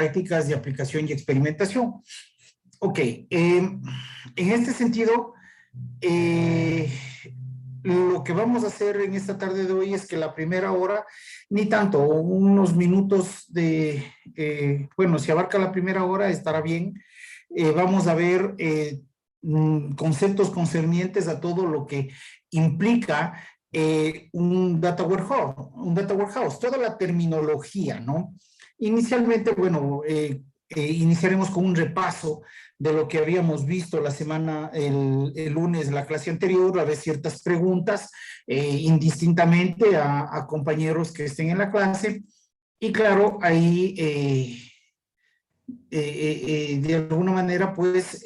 prácticas de aplicación y experimentación. Ok, en este sentido, lo que vamos a hacer en esta tarde de hoy es que la primera hora, ni tanto, unos minutos de, bueno, si abarca la primera hora estará bien. Vamos a ver conceptos concernientes a todo lo que implica un data warehouse, toda la terminología, ¿no? Inicialmente, bueno, iniciaremos con un repaso de lo que habíamos visto la semana, el lunes, la clase anterior, a ver ciertas preguntas indistintamente a compañeros que estén en la clase. Y claro, ahí de alguna manera, pues,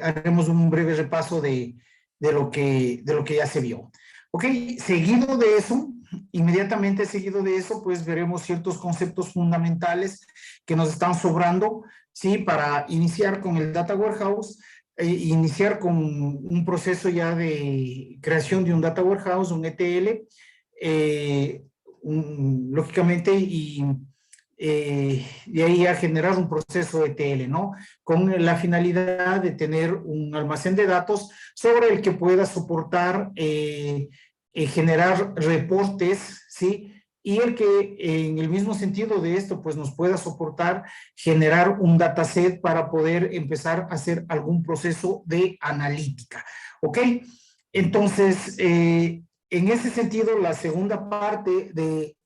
haremos un breve repaso de lo que ya se vio. Ok, seguido de eso, inmediatamente seguido de eso, pues veremos ciertos conceptos fundamentales que nos están sobrando, ¿sí? Para iniciar con el Data Warehouse, iniciar con un proceso ya de creación de un Data Warehouse, un ETL, lógicamente, y de ahí a generar un proceso ETL, ¿no? Con la finalidad de tener un almacén de datos sobre el que pueda soportar generar reportes, ¿sí? Y el que en el mismo sentido de esto, pues nos pueda soportar generar un dataset para poder empezar a hacer algún proceso de analítica, ¿ok? Entonces, en ese sentido, la segunda parte de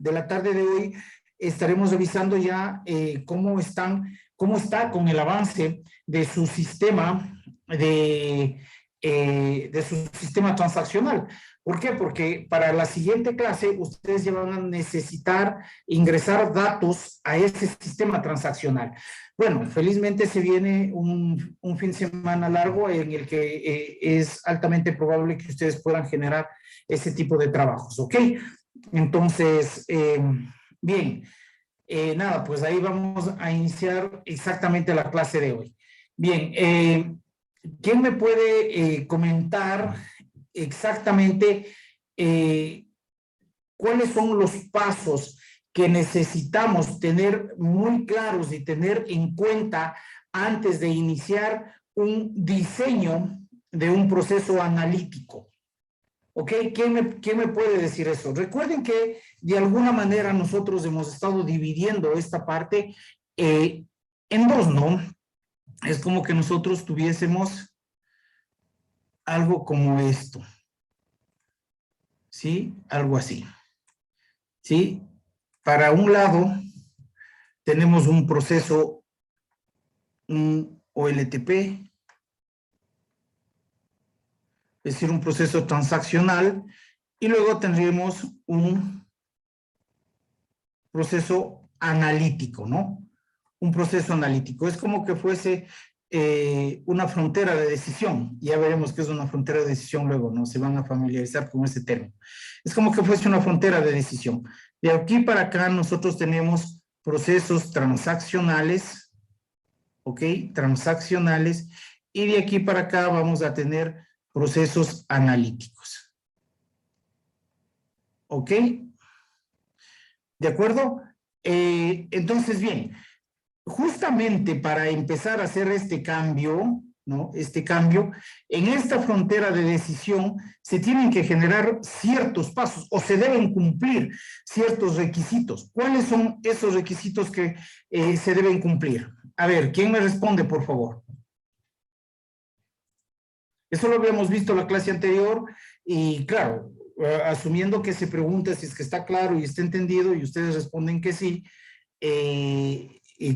la tarde de hoy estaremos revisando ya cómo está con el avance de su sistema de su sistema transaccional. ¿Por qué? Porque para la siguiente clase ustedes ya van a necesitar ingresar datos a ese sistema transaccional. Bueno, felizmente se viene un fin de semana largo en el que es altamente probable que ustedes puedan generar ese tipo de trabajos, ¿ok? Entonces, bien, nada, pues ahí vamos a iniciar exactamente la clase de hoy. Bien, ¿quién me puede comentar exactamente cuáles son los pasos que necesitamos tener muy claros y tener en cuenta antes de iniciar un diseño de un proceso analítico? ¿Ok? ¿Quién me puede decir eso? Recuerden que de alguna manera nosotros hemos estado dividiendo esta parte en dos, ¿no? Es como que nosotros tuviésemos algo como esto, ¿sí? Algo así, ¿sí? Para un lado tenemos un proceso, un OLTP, es decir, un proceso transaccional, y luego tendríamos un proceso analítico, ¿no? Un proceso analítico. Es como que fuese una frontera de decisión. Ya veremos qué es una frontera de decisión luego, ¿no? Se van a familiarizar con ese término. Es como que fuese una frontera de decisión. De aquí para acá nosotros tenemos procesos transaccionales, ¿ok? Transaccionales. Y de aquí para acá vamos a tener procesos analíticos. ¿Ok? ¿De acuerdo? Entonces, bien, justamente para empezar a hacer este cambio, ¿no? Este cambio, en esta frontera de decisión se tienen que generar ciertos pasos o se deben cumplir ciertos requisitos. ¿Cuáles son esos requisitos que se deben cumplir? A ver, ¿quién me responde, por favor? Eso lo habíamos visto en la clase anterior y claro, asumiendo que se pregunta si es que está claro y está entendido y ustedes responden que sí,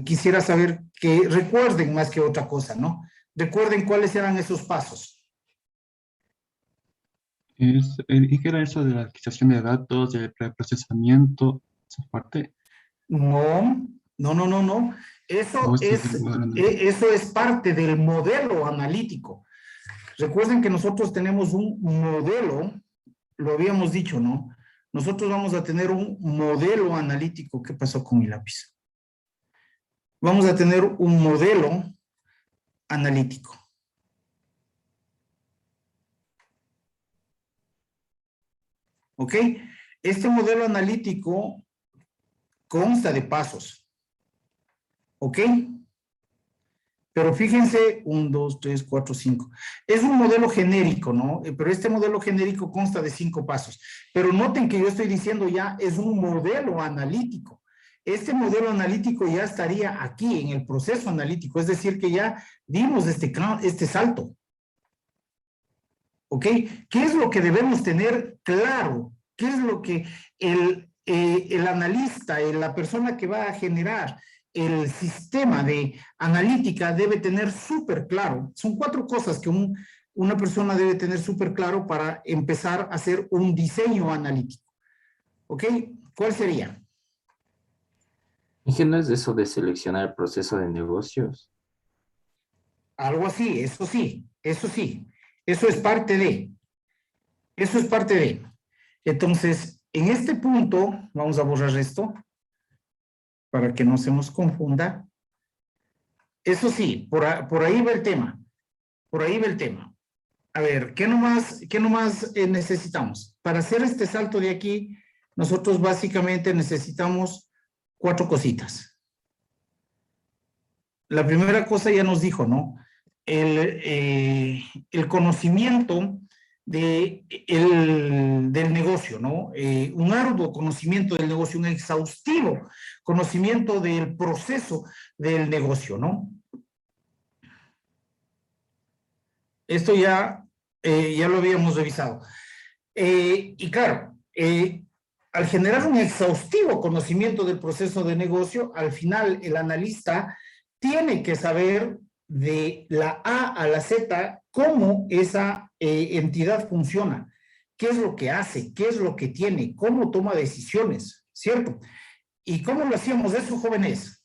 quisiera saber que recuerden más que otra cosa, ¿no? Recuerden cuáles eran esos pasos. ¿Y qué era eso de la adquisición de datos, del preprocesamiento, esa parte? No, no, no, no, no. ¿O Eso esto es es, del modelo analítico? eso es parte del modelo analítico. Recuerden que nosotros tenemos un modelo, lo habíamos dicho, ¿no? Nosotros vamos a tener un modelo analítico. ¿Qué pasó con mi lápiz? Vamos a tener un modelo analítico. ¿Ok? Este modelo analítico consta de pasos. ¿Ok? Pero fíjense, 1, 2, 3, 4, 5. Es un modelo genérico, ¿no? Pero este modelo genérico consta de 5 pasos. Pero noten que yo estoy diciendo ya, es un modelo analítico. Este modelo analítico ya estaría aquí en el proceso analítico, es decir, que ya dimos este salto. ¿Ok? ¿Qué es lo que debemos tener claro? ¿Qué es lo que el analista, la persona que va a generar el sistema de analítica debe tener súper claro? Son 4 cosas que una persona debe tener súper claro para empezar a hacer un diseño analítico. ¿Ok? ¿Cuál sería? ¿Y qué no es eso de seleccionar el proceso de negocios? Algo así, eso sí, eso sí. Eso es parte de. Eso es parte de. Entonces, en este punto, vamos a borrar esto para que no se nos confunda. Eso sí, por ahí va el tema. Por ahí va el tema. A ver, ¿qué nomás necesitamos? Para hacer este salto de aquí, nosotros básicamente necesitamos 4 cositas. La primera cosa ya nos dijo, ¿no? El conocimiento del negocio, ¿no? Un arduo conocimiento del negocio, un exhaustivo conocimiento del proceso del negocio, ¿no? Esto ya lo habíamos revisado. Y claro, al generar un exhaustivo conocimiento del proceso de negocio, al final el analista tiene que saber de la A a la Z cómo esa entidad funciona, qué es lo que hace, qué es lo que tiene, cómo toma decisiones, ¿cierto? ¿Y cómo lo hacíamos eso, jóvenes?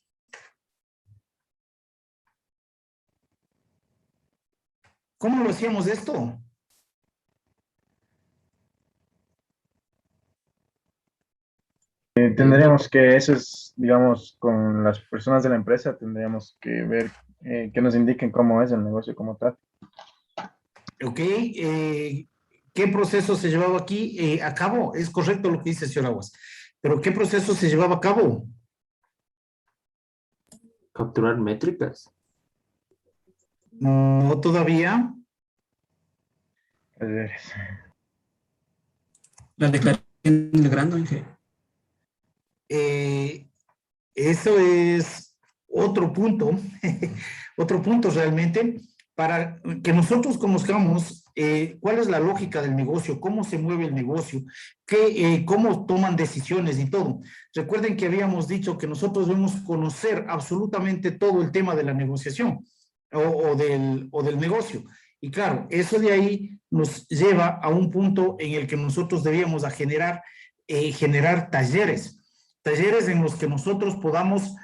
¿Cómo lo hacíamos esto? Tendríamos que, eso es, digamos, con las personas de la empresa, tendríamos que ver que nos indiquen cómo es el negocio como tal. Ok, ¿qué proceso se llevaba aquí a cabo? Es correcto lo que dice señor Aguas, pero ¿qué proceso se llevaba a cabo? Capturar métricas. No, todavía. Eh, La declaración del grano, Inge. Eso es otro punto, otro punto realmente, para que nosotros conozcamos cuál es la lógica del negocio, cómo se mueve el negocio, cómo toman decisiones y todo. Recuerden que habíamos dicho que nosotros debemos conocer absolutamente todo el tema de la negociación o del negocio. Y claro, eso de ahí nos lleva a un punto en el que nosotros debíamos generar talleres en los que nosotros podamos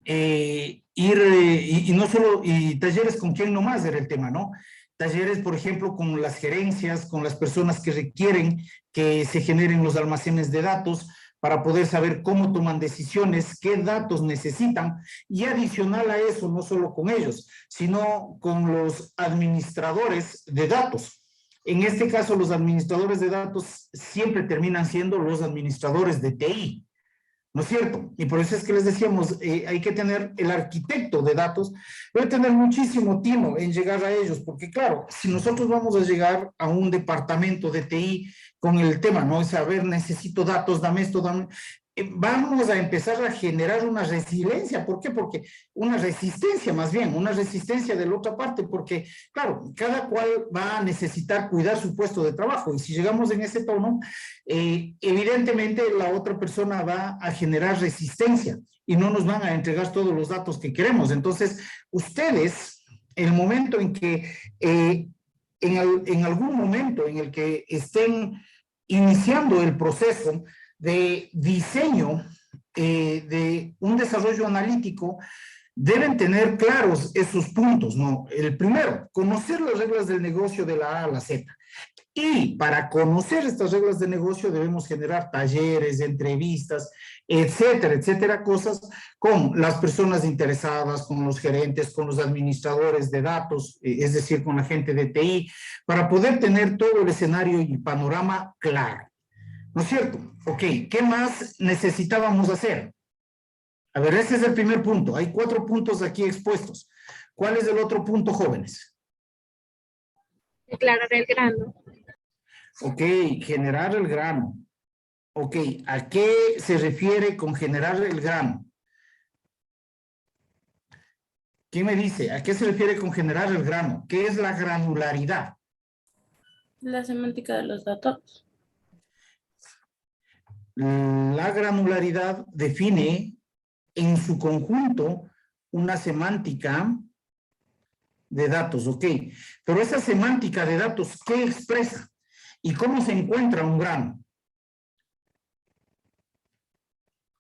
ir, y no solo, y talleres con quién nomás era el tema, ¿no? Talleres, por ejemplo, con las gerencias, con las personas que requieren que se generen los almacenes de datos para poder saber cómo toman decisiones, qué datos necesitan, y adicional a eso, no solo con ellos, sino con los administradores de datos. En este caso, los administradores de datos siempre terminan siendo los administradores de TI, ¿no es cierto? Y por eso es que les decíamos, hay que tener el arquitecto de datos, debe tener muchísimo tino en llegar a ellos, porque claro, si nosotros vamos a llegar a un departamento de TI con el tema, ¿no? Es saber, necesito datos, dame esto, dame... vamos a empezar a generar una resiliencia. ¿Por qué? Porque una resistencia más bien, una resistencia de la otra parte, porque claro, cada cual va a necesitar cuidar su puesto de trabajo y si llegamos en ese tono, evidentemente la otra persona va a generar resistencia y no nos van a entregar todos los datos que queremos. Entonces, ustedes, el momento en que, en algún momento en el que estén iniciando el proceso de diseño de un desarrollo analítico, deben tener claros esos puntos, ¿no? El primero, conocer las reglas del negocio de la A a la Z. Y para conocer estas reglas de negocio debemos generar talleres, entrevistas, etcétera, etcétera, cosas con las personas interesadas, con los gerentes, con los administradores de datos, es decir, con la gente de TI, para poder tener todo el escenario y panorama claro. ¿No es cierto? Ok, ¿qué más necesitábamos hacer? A ver, ese es el primer punto. Hay 4 puntos aquí expuestos. ¿Cuál es el otro punto, jóvenes? Declarar el grano. Ok, generar el grano. Ok, ¿a qué se refiere con generar el grano? ¿Quién me dice? ¿A qué se refiere con generar el grano? ¿Qué es la granularidad? La semántica de los datos. La granularidad define en su conjunto una semántica de datos, ok. Pero esa semántica de datos, ¿qué expresa? ¿Y cómo se encuentra un grano?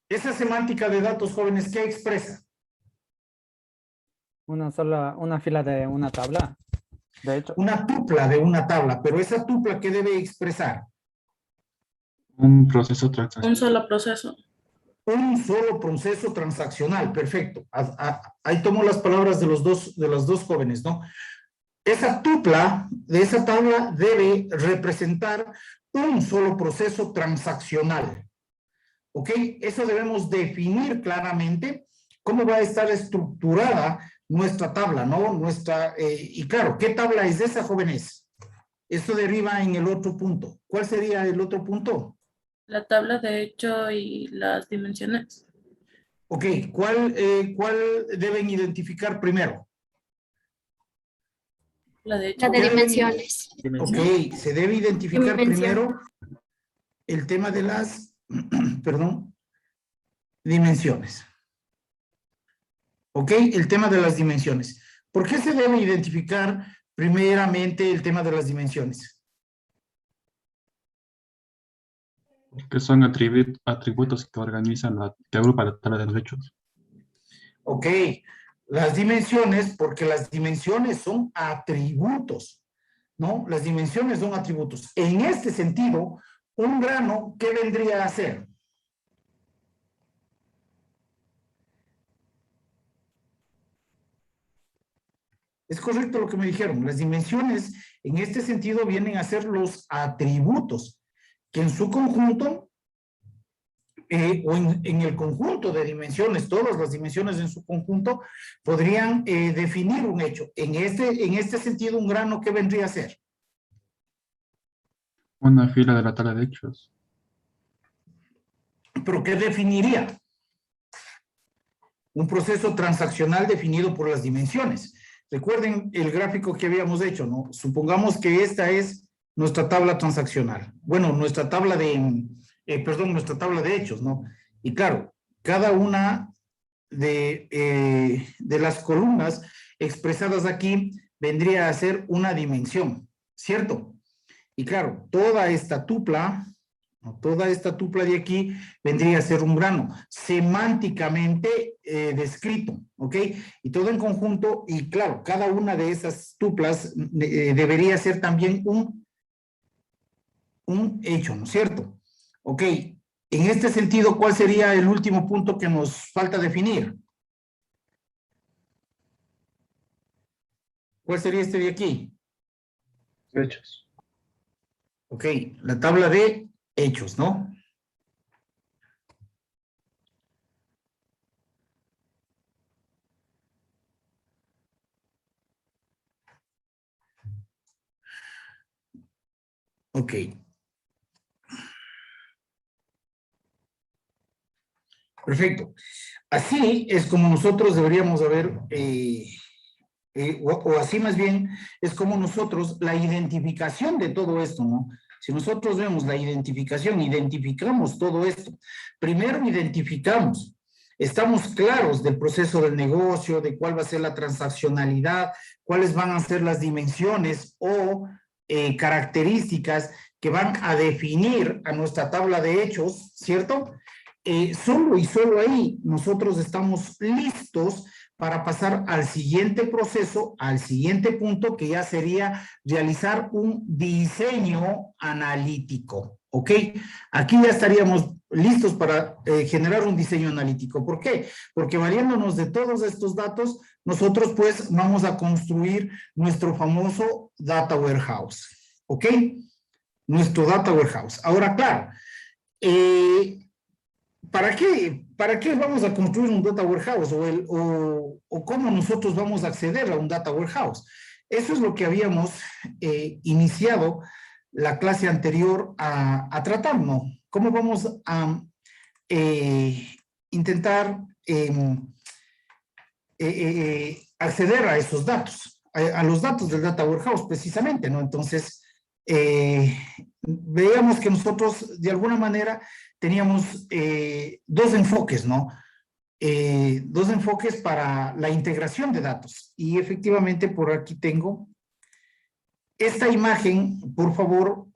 Esa semántica de datos, jóvenes, ¿qué expresa? Una fila de una tabla. De hecho, Una tupla de una tabla, pero esa tupla, ¿qué debe expresar? Un proceso transaccional. Un solo proceso. Un solo proceso transaccional, perfecto. Ahí tomo las palabras de las dos jóvenes, ¿no? Esa tupla de esa tabla debe representar un solo proceso transaccional. ¿Ok? Eso debemos definir claramente cómo va a estar estructurada nuestra tabla, ¿no? Y claro, ¿qué tabla es esa, jóvenes? Esto deriva en el otro punto. ¿Cuál sería el otro punto? La tabla de hecho y las dimensiones. Ok, ¿cuál deben identificar primero? La de hecho. La de dimensiones. Ok, se debe identificar Dimensión. primero el tema de las, perdón, dimensiones. Ok, el tema de las dimensiones. ¿Por qué se debe identificar primeramente el tema de las dimensiones? Que son atributos que organizan que agrupan la tabla de los hechos. Ok, las dimensiones, porque las dimensiones son atributos, ¿no? Las dimensiones son atributos. En este sentido, un grano, ¿qué vendría a ser? Es correcto lo que me dijeron. Las dimensiones, en este sentido, vienen a ser los atributos, que en su conjunto, o en el conjunto de dimensiones, todas las dimensiones en su conjunto, podrían definir un hecho. En este sentido, un grano, ¿qué vendría a ser? Una fila de la tabla de hechos. ¿Pero qué definiría? Un proceso transaccional definido por las dimensiones. Recuerden el gráfico que habíamos hecho, ¿no? Supongamos que esta es nuestra tabla transaccional. Bueno, nuestra tabla nuestra tabla de hechos, ¿no? Y claro, cada una de las columnas expresadas aquí vendría a ser una dimensión, ¿cierto? Y claro, toda esta tupla de aquí vendría a ser un grano, semánticamente descrito, ¿ok? Y todo en conjunto, y claro, cada una de esas tuplas debería ser también un hecho, ¿no es cierto? Ok, en este sentido, ¿cuál sería el último punto que nos falta definir? ¿Cuál sería este de aquí? Hechos. Ok, la tabla de hechos, ¿no? Ok. Perfecto. Así es como nosotros deberíamos haber, o así más bien, es como nosotros, la identificación de todo esto, ¿no? Si nosotros vemos la identificación, identificamos todo esto. Primero identificamos, estamos claros del proceso del negocio, de cuál va a ser la transaccionalidad, cuáles van a ser las dimensiones o características que van a definir a nuestra tabla de hechos, ¿cierto? Solo y solo ahí nosotros estamos listos para pasar al siguiente proceso, al siguiente punto, que ya sería realizar un diseño analítico, ¿ok? Aquí ya estaríamos listos para generar un diseño analítico. ¿Por qué? Porque valiéndonos de todos estos datos, nosotros pues vamos a construir nuestro famoso data warehouse, ¿ok? Nuestro data warehouse. Ahora, claro, ¿para qué vamos a construir un data warehouse o cómo nosotros vamos a acceder a un data warehouse? Eso es lo que habíamos iniciado la clase anterior a tratar, ¿no? ¿Cómo vamos a intentar acceder a esos datos, a los datos del data warehouse precisamente, ¿no? Entonces, veíamos que nosotros de alguna manera teníamos dos enfoques, ¿no? Dos enfoques para la integración de datos. Y efectivamente por aquí tengo esta imagen, por favor,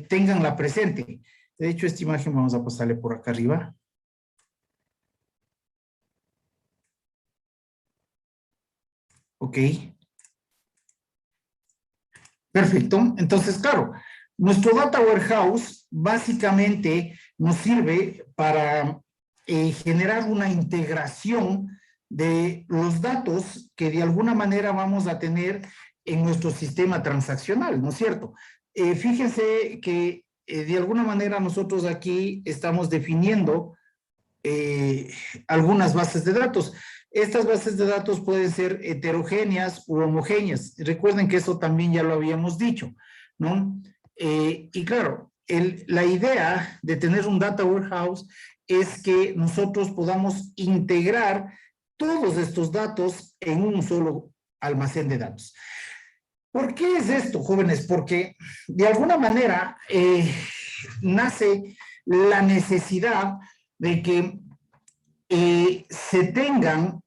ténganla presente. De hecho, esta imagen vamos a pasarle por acá arriba. Ok. Perfecto. Entonces, claro, nuestro Data Warehouse básicamente nos sirve para generar una integración de los datos que de alguna manera vamos a tener en nuestro sistema transaccional, ¿no es cierto? Fíjense que de alguna manera nosotros aquí estamos definiendo algunas bases de datos. Estas bases de datos pueden ser heterogéneas u homogéneas. Recuerden que eso también ya lo habíamos dicho, ¿no? Y claro, la idea de tener un data warehouse es que nosotros podamos integrar todos estos datos en un solo almacén de datos. ¿Por qué es esto, jóvenes? Porque de alguna manera nace la necesidad de que se tengan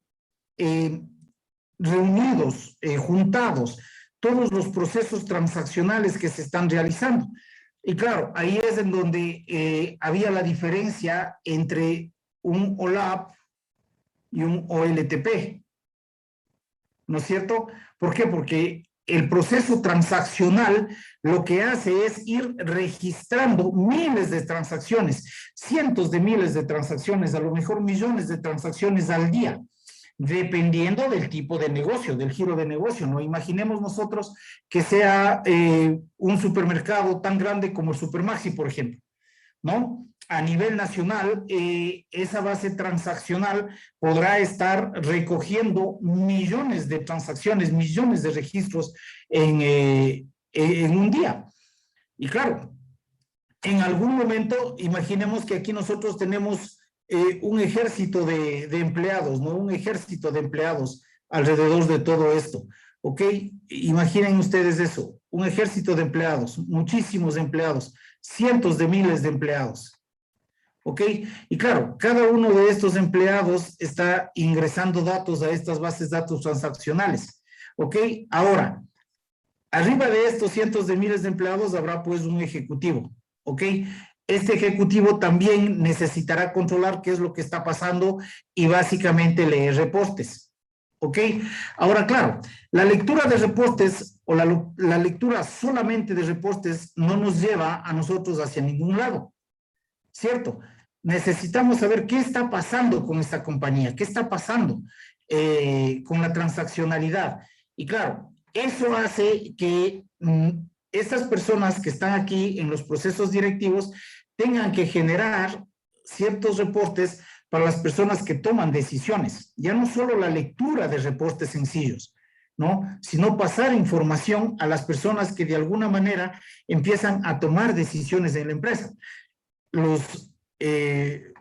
reunidos, juntados, todos los procesos transaccionales que se están realizando. Y claro, ahí es en donde había la diferencia entre un OLAP y un OLTP. ¿No es cierto? ¿Por qué? Porque el proceso transaccional lo que hace es ir registrando miles de transacciones, cientos de miles de transacciones, a lo mejor millones de transacciones al día, dependiendo del tipo de negocio, del giro de negocio, ¿no? Imaginemos nosotros que sea un supermercado tan grande como el Supermaxi, por ejemplo, ¿no? A nivel nacional, esa base transaccional podrá estar recogiendo millones de transacciones, millones de registros en un día. Y claro, en algún momento, imaginemos que aquí nosotros tenemos un ejército de empleados, ¿no? Un ejército de empleados alrededor de todo esto, ¿ok? Imaginen ustedes eso, un ejército de empleados, muchísimos empleados, cientos de miles de empleados. ¿Ok? Y claro, cada uno de estos empleados está ingresando datos a estas bases de datos transaccionales. ¿Ok? Ahora, arriba de estos cientos de miles de empleados habrá pues un ejecutivo. ¿Ok? Este ejecutivo también necesitará controlar qué es lo que está pasando y básicamente leer reportes. ¿Ok? Ahora, claro, la lectura de reportes o la lectura solamente de reportes no nos lleva a nosotros hacia ningún lado. ¿Cierto? Necesitamos saber qué está pasando con esta compañía, qué está pasando con la transaccionalidad. Y claro, eso hace que estas personas que están aquí en los procesos directivos tengan que generar ciertos reportes para las personas que toman decisiones. Ya no solo la lectura de reportes sencillos, ¿no? Sino pasar información a las personas que de alguna manera empiezan a tomar decisiones en la empresa. Los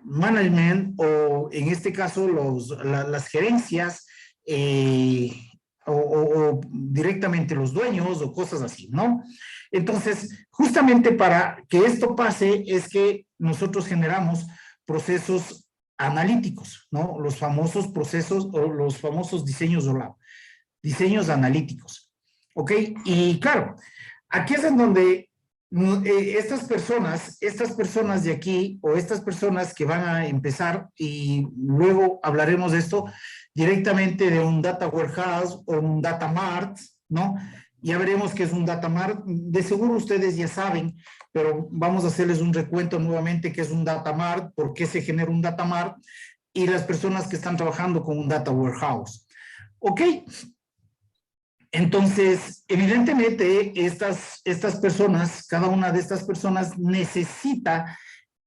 management o en este caso las gerencias o directamente los dueños o cosas así, ¿no? Entonces, justamente para que esto pase es que nosotros generamos procesos analíticos, ¿no? Los famosos procesos o los famosos diseños OLAP, diseños analíticos, ¿ok? Y claro, aquí es en donde estas personas de aquí o estas personas que van a empezar y luego hablaremos de esto directamente de un data warehouse o un data mart, ¿no? Ya veremos qué es un data mart. De seguro ustedes ya saben, pero vamos a hacerles un recuento nuevamente qué es un data mart, por qué se genera un data mart y las personas que están trabajando con un data warehouse. ¿Ok? Entonces, evidentemente, estas personas, cada una de estas personas necesita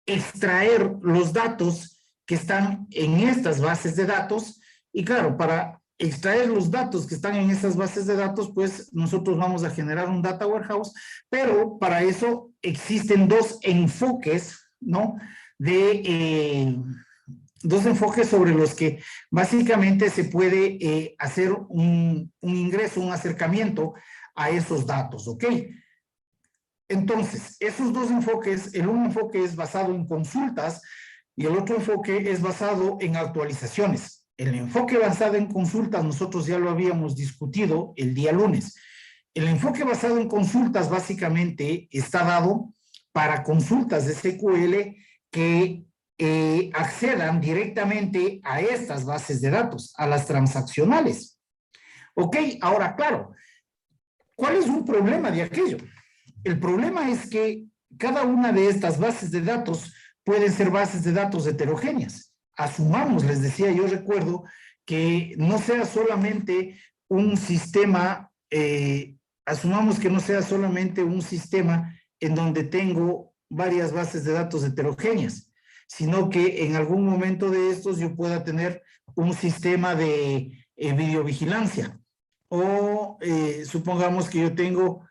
extraer los datos que están en estas bases de datos. Y claro, para extraer los datos que están en esas bases de datos, pues nosotros vamos a generar un data warehouse, pero para eso existen dos enfoques, ¿no? Dos enfoques sobre los que básicamente se puede hacer un ingreso, un acercamiento a esos datos, ¿ok? Entonces, esos dos enfoques, el un enfoque es basado en consultas y el otro enfoque es basado en actualizaciones. El enfoque basado en consultas nosotros ya lo habíamos discutido el día lunes. El enfoque basado en consultas básicamente está dado para consultas de SQL que accedan directamente a estas bases de datos, a las transaccionales. Ok, ahora claro, ¿cuál es un problema de aquello? El problema es que cada una de estas bases de datos pueden ser bases de datos heterogéneas. Asumamos, les decía, yo recuerdo que no sea solamente un sistema, asumamos que no sea solamente un sistema en donde tengo varias bases de datos heterogéneas, sino que en algún momento de estos yo pueda tener un sistema de videovigilancia o supongamos que yo tengo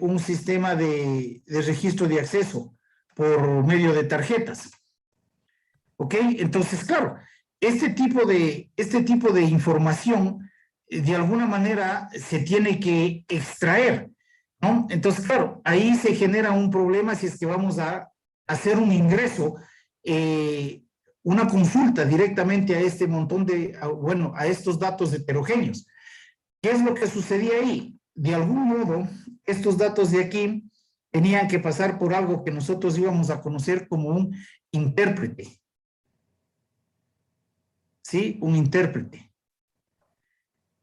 un sistema de registro de acceso por medio de tarjetas. ¿Ok? Entonces, claro, este tipo de información de alguna manera se tiene que extraer, ¿no? Entonces, claro, ahí se genera un problema si es que vamos a hacer un ingreso, una consulta directamente a este montón de, bueno, a estos datos heterogéneos. ¿Qué es lo que sucedía ahí? De algún modo, estos datos de aquí tenían que pasar por algo que nosotros íbamos a conocer como un intérprete. ¿Sí? Un intérprete.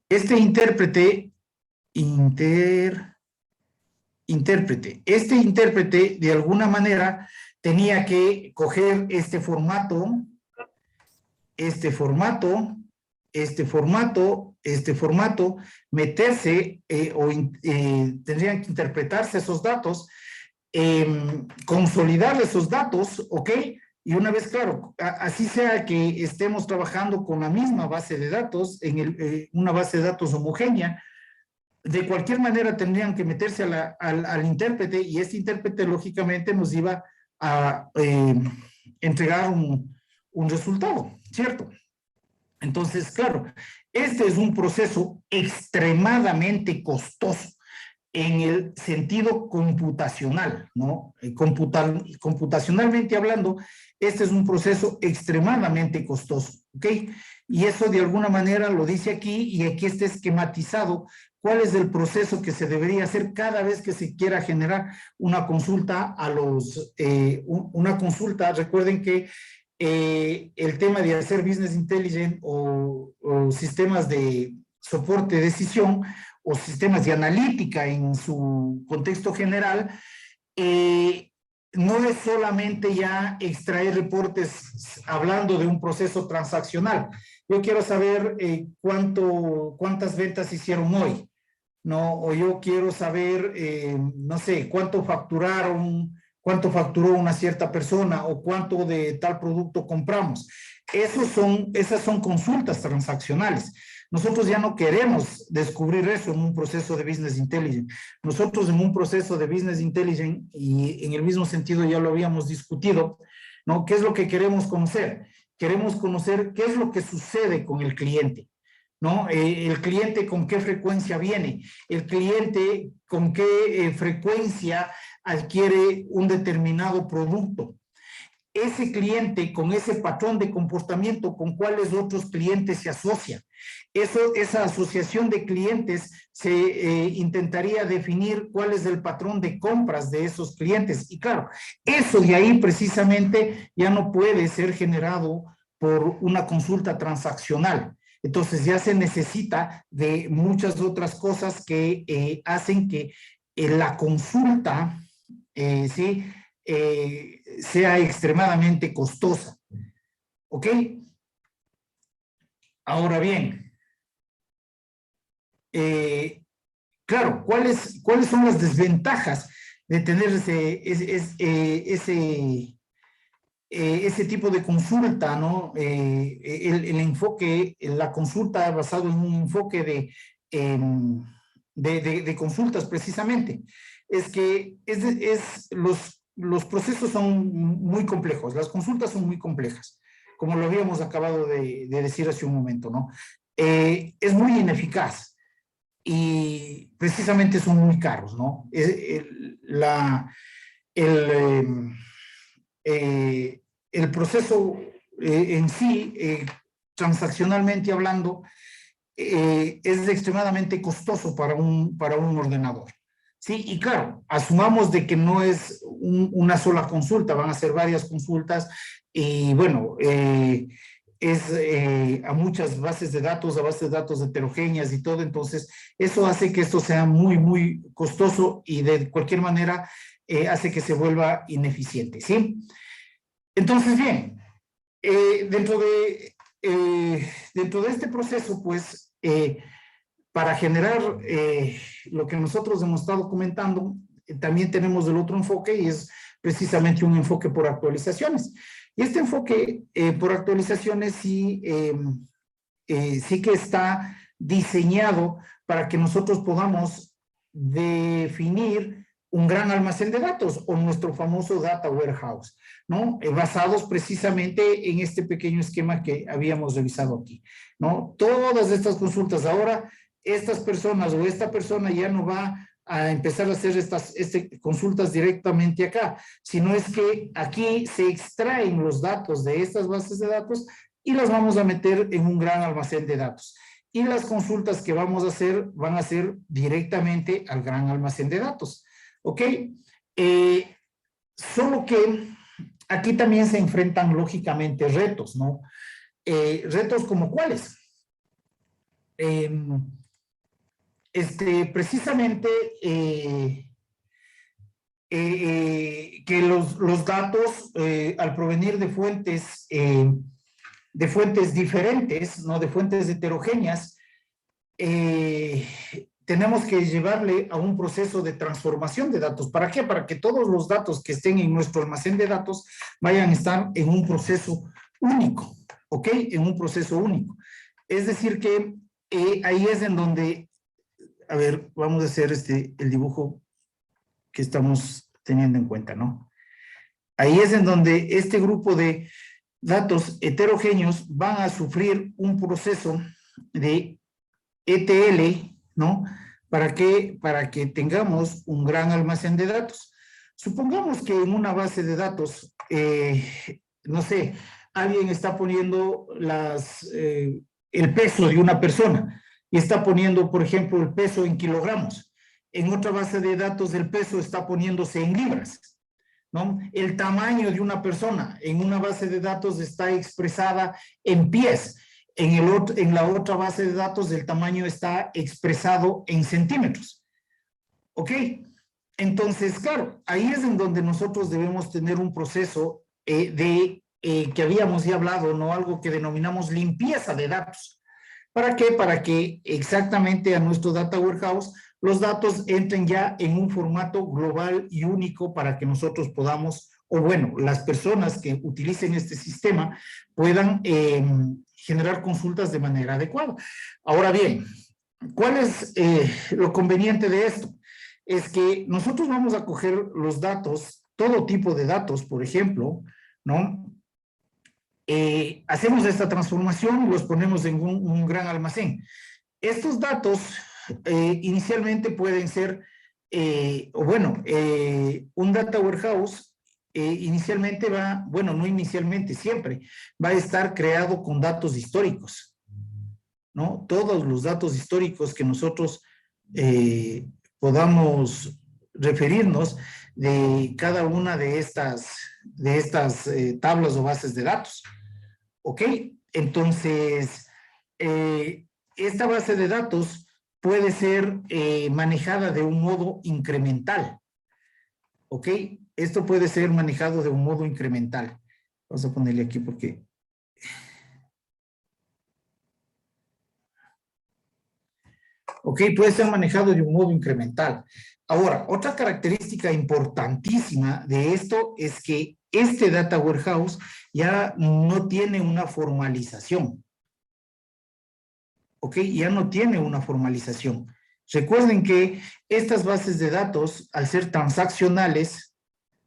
Este intérprete, este intérprete de alguna manera tenía que coger este formato, meterse tendrían que interpretarse esos datos, consolidar esos datos, ¿ok? Y una vez, claro, así sea que estemos trabajando con la misma base de datos, en una base de datos homogénea, de cualquier manera tendrían que meterse al intérprete y este intérprete lógicamente nos iba a entregar un resultado, ¿cierto? Entonces, claro, este es un proceso extremadamente costoso en el sentido computacional, ¿no? Computacionalmente hablando, este es un proceso extremadamente costoso, ¿ok? Y eso de alguna manera lo dice aquí y aquí está esquematizado cuál es el proceso que se debería hacer cada vez que se quiera generar una consulta una consulta. Recuerden que el tema de hacer business intelligence o sistemas de soporte de decisión o sistemas de analítica en su contexto general, no es solamente ya extraer reportes hablando de un proceso transaccional. Yo quiero saber cuántas ventas hicieron hoy, ¿no? O yo quiero saber, no sé, cuánto facturó una cierta persona o cuánto de tal producto compramos. Esas son consultas transaccionales. Nosotros ya no queremos descubrir eso en un proceso de business intelligence. Nosotros en un proceso de business intelligence, y en el mismo sentido ya lo habíamos discutido, ¿no? ¿Qué es lo que queremos conocer? Queremos conocer qué es lo que sucede con el cliente, ¿no? El cliente con qué frecuencia viene, el cliente con qué frecuencia adquiere un determinado producto. Ese cliente con ese patrón de comportamiento, ¿con cuáles otros clientes se asocia? Esa asociación de clientes se intentaría definir cuál es el patrón de compras de esos clientes. Y claro, eso de ahí precisamente ya no puede ser generado por una consulta transaccional. Entonces ya se necesita de muchas otras cosas que hacen que la consulta, ¿sí? Sea extremadamente costosa. ¿Ok? Ahora bien, claro, ¿cuáles son las desventajas de tener ese tipo de consulta, ¿no? El enfoque, la consulta basado en un enfoque de consultas precisamente, es que los procesos son muy complejos, las consultas son muy complejas, como lo habíamos acabado de decir hace un momento, ¿no? Es muy ineficaz y precisamente son muy caros, ¿no? El proceso en sí, transaccionalmente hablando, es extremadamente costoso para un ordenador. Sí, y claro, asumamos de que no es una sola consulta, van a ser varias consultas y bueno, a muchas bases de datos, a bases de datos heterogéneas y todo, entonces eso hace que esto sea muy, muy costoso y de cualquier manera hace que se vuelva ineficiente, ¿sí? Entonces, bien, dentro de este proceso, pues, para generar lo que nosotros hemos estado comentando, también tenemos el otro enfoque y es precisamente un enfoque por actualizaciones. Y este enfoque por actualizaciones sí que está diseñado para que nosotros podamos definir un gran almacén de datos o nuestro famoso data warehouse, ¿no? Basados precisamente en este pequeño esquema que habíamos revisado aquí, ¿no? Todas estas consultas ahora, estas personas o esta persona ya no va a empezar a hacer estas consultas directamente acá, sino es que aquí se extraen los datos de estas bases de datos y las vamos a meter en un gran almacén de datos. Y las consultas que vamos a hacer van a ser directamente al gran almacén de datos. ¿Ok? Solo que aquí también se enfrentan lógicamente retos, ¿no? Retos como cuáles. Precisamente que los datos al provenir de fuentes diferentes, ¿no? De fuentes heterogéneas, tenemos que llevarle a un proceso de transformación de datos. ¿Para qué? Para que todos los datos que estén en nuestro almacén de datos vayan a estar en un proceso único, ¿ok? En un proceso único. Es decir que ahí es en donde, a ver, vamos a hacer el dibujo que estamos teniendo en cuenta, ¿no? Ahí es en donde este grupo de datos heterogéneos van a sufrir un proceso de ETL, ¿no? ¿Para qué? Para que tengamos un gran almacén de datos. Supongamos que en una base de datos, no sé, alguien está poniendo el peso de una persona y está poniendo, por ejemplo, el peso en kilogramos. En otra base de datos el peso está poniéndose en libras, ¿no? El tamaño de una persona en una base de datos está expresada en pies. En la otra base de datos el tamaño está expresado en centímetros. ¿Ok? Entonces, claro, ahí es en donde nosotros debemos tener un proceso que habíamos ya hablado, ¿no? Algo que denominamos limpieza de datos. ¿Para qué? Para que exactamente a nuestro data warehouse los datos entren ya en un formato global y único para que nosotros podamos, o bueno, las personas que utilicen este sistema puedan generar consultas de manera adecuada. Ahora bien, ¿cuál es lo conveniente de esto? Es que nosotros vamos a coger los datos, todo tipo de datos, por ejemplo, ¿no? Hacemos esta transformación y los ponemos en un gran almacén. Estos datos inicialmente pueden ser, un data warehouse inicialmente no inicialmente, siempre va a estar creado con datos históricos, ¿no? Todos los datos históricos que nosotros podamos referirnos de cada una de estas tablas o bases de datos. ¿Ok? Entonces, esta base de datos puede ser manejada de un modo incremental. ¿Ok? Esto puede ser manejado de un modo incremental. Vamos a ponerle aquí porque... ¿Ok? Puede ser manejado de un modo incremental. Ahora, otra característica importantísima de esto es que este data warehouse ya no tiene una formalización. ¿Ok? Ya no tiene una formalización. Recuerden que estas bases de datos, al ser transaccionales,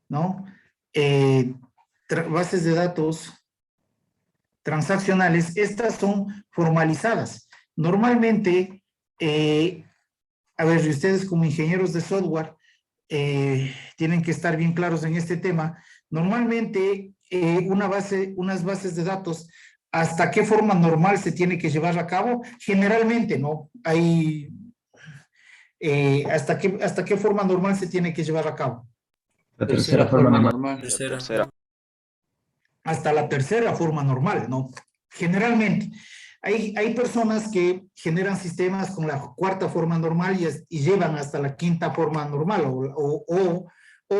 ¿no? Bases de datos transaccionales, estas son formalizadas. Normalmente, a ver, ustedes como ingenieros de software tienen que estar bien claros en este tema. Normalmente, unas bases de datos, ¿hasta qué forma normal se tiene que llevar a cabo? Generalmente, ¿no? Hay, ¿hasta qué forma normal se tiene que llevar a cabo? La tercera forma normal. Tercera. Hasta la tercera forma normal, ¿no? Generalmente. Hay personas que generan sistemas con la cuarta forma normal y llevan hasta la quinta forma normal o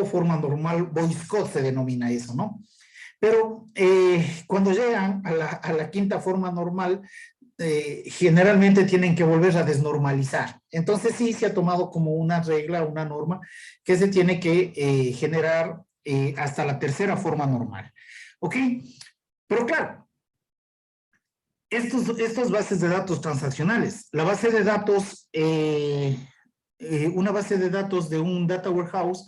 forma normal, voice code se denomina eso, ¿no? Pero cuando llegan a la quinta forma normal, generalmente tienen que volver a desnormalizar. Entonces sí se ha tomado como una regla, una norma, que se tiene que generar hasta la tercera forma normal. ¿Ok? Pero claro, estos bases de datos transaccionales, la base de datos, una base de datos de un data warehouse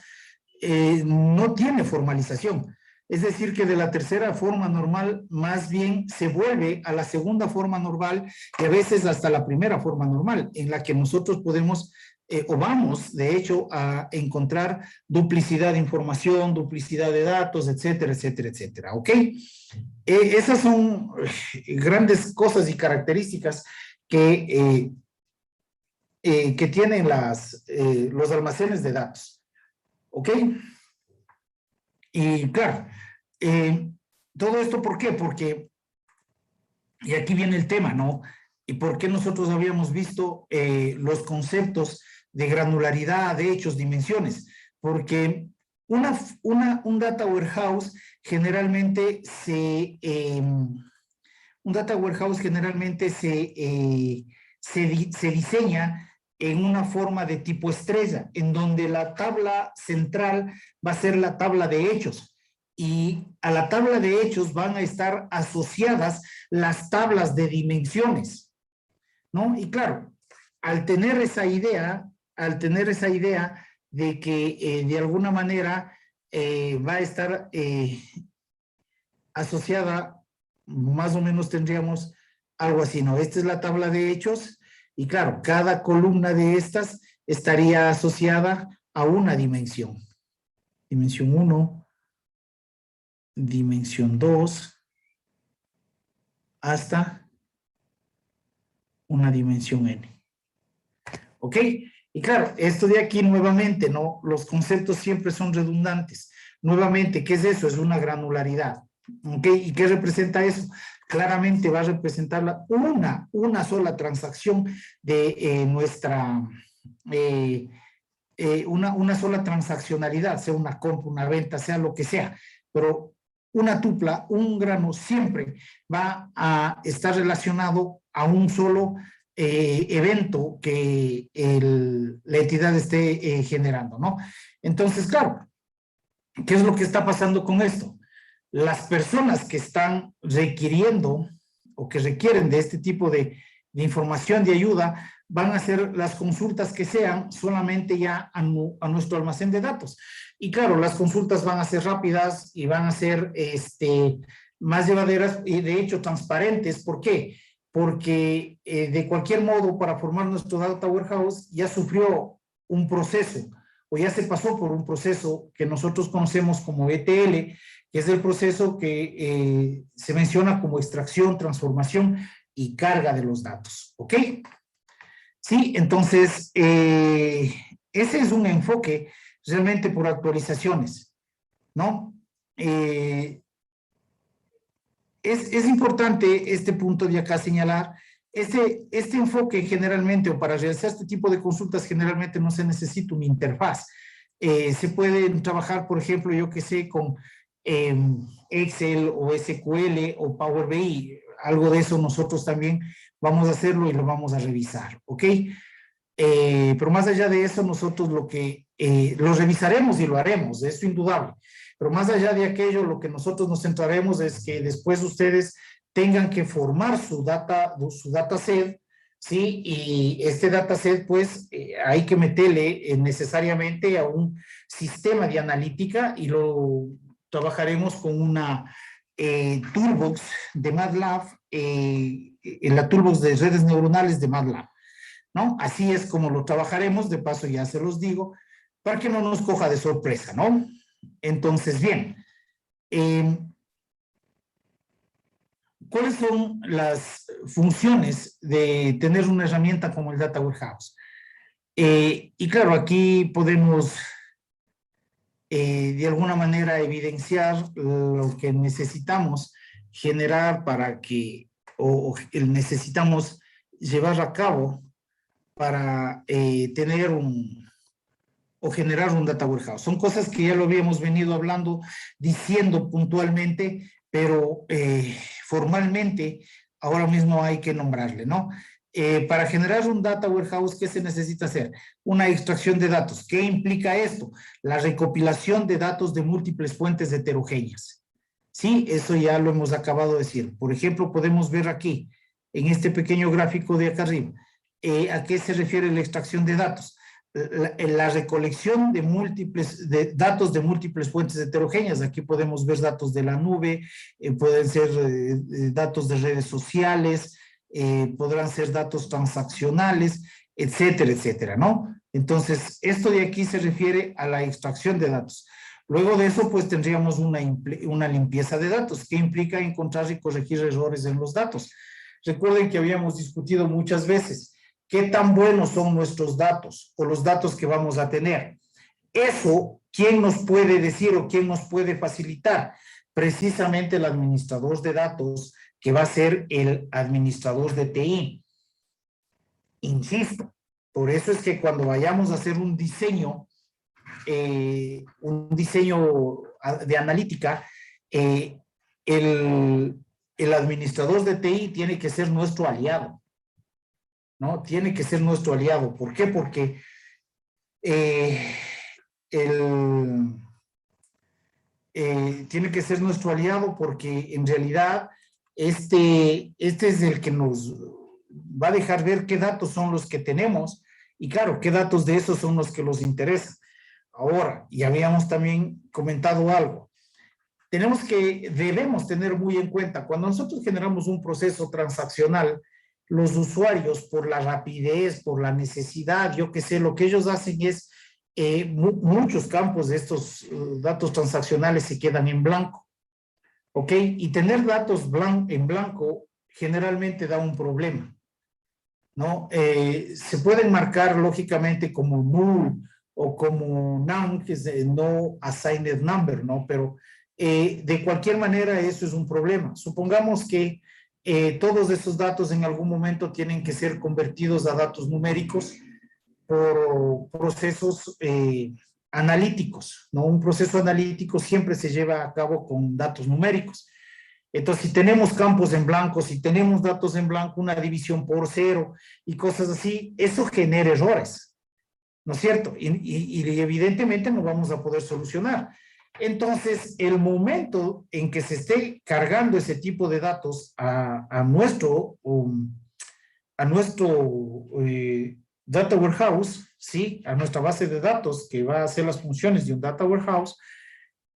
no tiene formalización. Es decir, que de la tercera forma normal, más bien se vuelve a la segunda forma normal y a veces hasta la primera forma normal, en la que nosotros podemos o vamos, de hecho, a encontrar duplicidad de información, duplicidad de datos, etcétera, etcétera, etcétera. ¿Ok? Esas son grandes cosas y características que tienen los almacenes de datos. ¿Ok? Y claro, todo esto, ¿por qué? Porque, y aquí viene el tema, ¿no? ¿Y por qué nosotros habíamos visto los conceptos de granularidad, de hechos, dimensiones? Porque un data warehouse generalmente se diseña en una forma de tipo estrella, en donde la tabla central va a ser la tabla de hechos. Y a la tabla de hechos van a estar asociadas las tablas de dimensiones, ¿no? Y claro, al tener esa idea de que de alguna manera va a estar asociada, más o menos tendríamos algo así, ¿no? Esta es la tabla de hechos y claro, cada columna de estas estaría asociada a una dimensión. Dimensión 1, dimensión 2, hasta una dimensión n. ¿Ok? Y claro, esto de aquí nuevamente, ¿no? Los conceptos siempre son redundantes. Nuevamente, ¿qué es eso? Es una granularidad. ¿Ok? ¿Y qué representa eso? Claramente va a representar una sola transacción de una sola transaccionalidad, sea una compra, una venta, sea lo que sea, pero una tupla, un grano siempre va a estar relacionado a un solo evento que la entidad esté generando, ¿no? Entonces, claro, ¿qué es lo que está pasando con esto? Las personas que están requiriendo o que requieren de este tipo de información, de ayuda, van a hacer las consultas que sean solamente ya a nuestro almacén de datos. Y claro, las consultas van a ser rápidas y van a ser más llevaderas y de hecho transparentes. ¿Por qué? Porque de cualquier modo, para formar nuestro data warehouse ya sufrió un proceso o ya se pasó por un proceso que nosotros conocemos como ETL, que es el proceso que se menciona como extracción, transformación y carga de los datos. ¿Ok? Sí, entonces, ese es un enfoque realmente por actualizaciones, ¿no? Es importante este punto de acá señalar, este enfoque generalmente, o para realizar este tipo de consultas, generalmente no se necesita una interfaz. Se pueden trabajar, por ejemplo, yo que sé, con Excel o SQL o Power BI, algo de eso nosotros también vamos a hacerlo y lo vamos a revisar, ¿ok? Pero más allá de eso, nosotros lo revisaremos y lo haremos, eso es indudable. Pero más allá de aquello, lo que nosotros nos centraremos es que después ustedes tengan que formar su dataset, ¿sí? Y este dataset, pues, hay que meterle necesariamente a un sistema de analítica y lo trabajaremos con una toolbox de MATLAB, en la toolbox de redes neuronales de MATLAB, ¿no? Así es como lo trabajaremos, de paso ya se los digo, para que no nos coja de sorpresa, ¿no? Entonces, bien, ¿cuáles son las funciones de tener una herramienta como el Data Warehouse? Y claro, aquí podemos de alguna manera evidenciar lo que necesitamos generar para que, o necesitamos llevar a cabo para tener o generar un Data Warehouse. Son cosas que ya lo habíamos venido hablando, diciendo puntualmente, pero formalmente ahora mismo hay que nombrarle, ¿no? Para generar un Data Warehouse, ¿qué se necesita hacer? Una extracción de datos. ¿Qué implica esto? La recopilación de datos de múltiples fuentes heterogéneas. Sí, eso ya lo hemos acabado de decir. Por ejemplo, podemos ver aquí, en este pequeño gráfico de acá arriba, ¿a qué se refiere la extracción de datos? La recolección de datos de múltiples fuentes heterogéneas. Aquí podemos ver datos de la nube, pueden ser datos de redes sociales, podrán ser datos transaccionales, etcétera, etcétera, ¿no? Entonces, esto de aquí se refiere a la extracción de datos. Luego de eso, pues tendríamos una limpieza de datos, que implica encontrar y corregir errores en los datos. Recuerden que habíamos discutido muchas veces qué tan buenos son nuestros datos o los datos que vamos a tener. Eso, ¿quién nos puede decir o quién nos puede facilitar? Precisamente el administrador de datos, que va a ser el administrador de TI. Insisto, por eso es que cuando vayamos a hacer un diseño de analítica, el administrador de TI tiene que ser nuestro aliado, ¿no? Tiene que ser nuestro aliado. ¿Por qué? Porque tiene que ser nuestro aliado porque en realidad este es el que nos va a dejar ver qué datos son los que tenemos y claro, qué datos de esos son los que nos interesan. Ahora, y habíamos también comentado algo, debemos tener muy en cuenta, cuando nosotros generamos un proceso transaccional, los usuarios por la rapidez, por la necesidad, yo qué sé, lo que ellos hacen es, muchos campos de estos datos transaccionales se quedan en blanco, ¿ok? Y tener datos en blanco generalmente da un problema, ¿no? Se pueden marcar lógicamente como null o como none, que es no assigned number, ¿no? Pero de cualquier manera eso es un problema. Supongamos que todos esos datos en algún momento tienen que ser convertidos a datos numéricos por procesos analíticos, ¿no? Un proceso analítico siempre se lleva a cabo con datos numéricos. Entonces, si tenemos campos en blanco, si tenemos datos en blanco, una división por cero y cosas así, eso genera errores, ¿no es cierto? Y evidentemente no vamos a poder solucionar. Entonces, el momento en que se esté cargando ese tipo de datos a nuestro Data Warehouse, ¿sí? A nuestra base de datos que va a hacer las funciones de un Data Warehouse,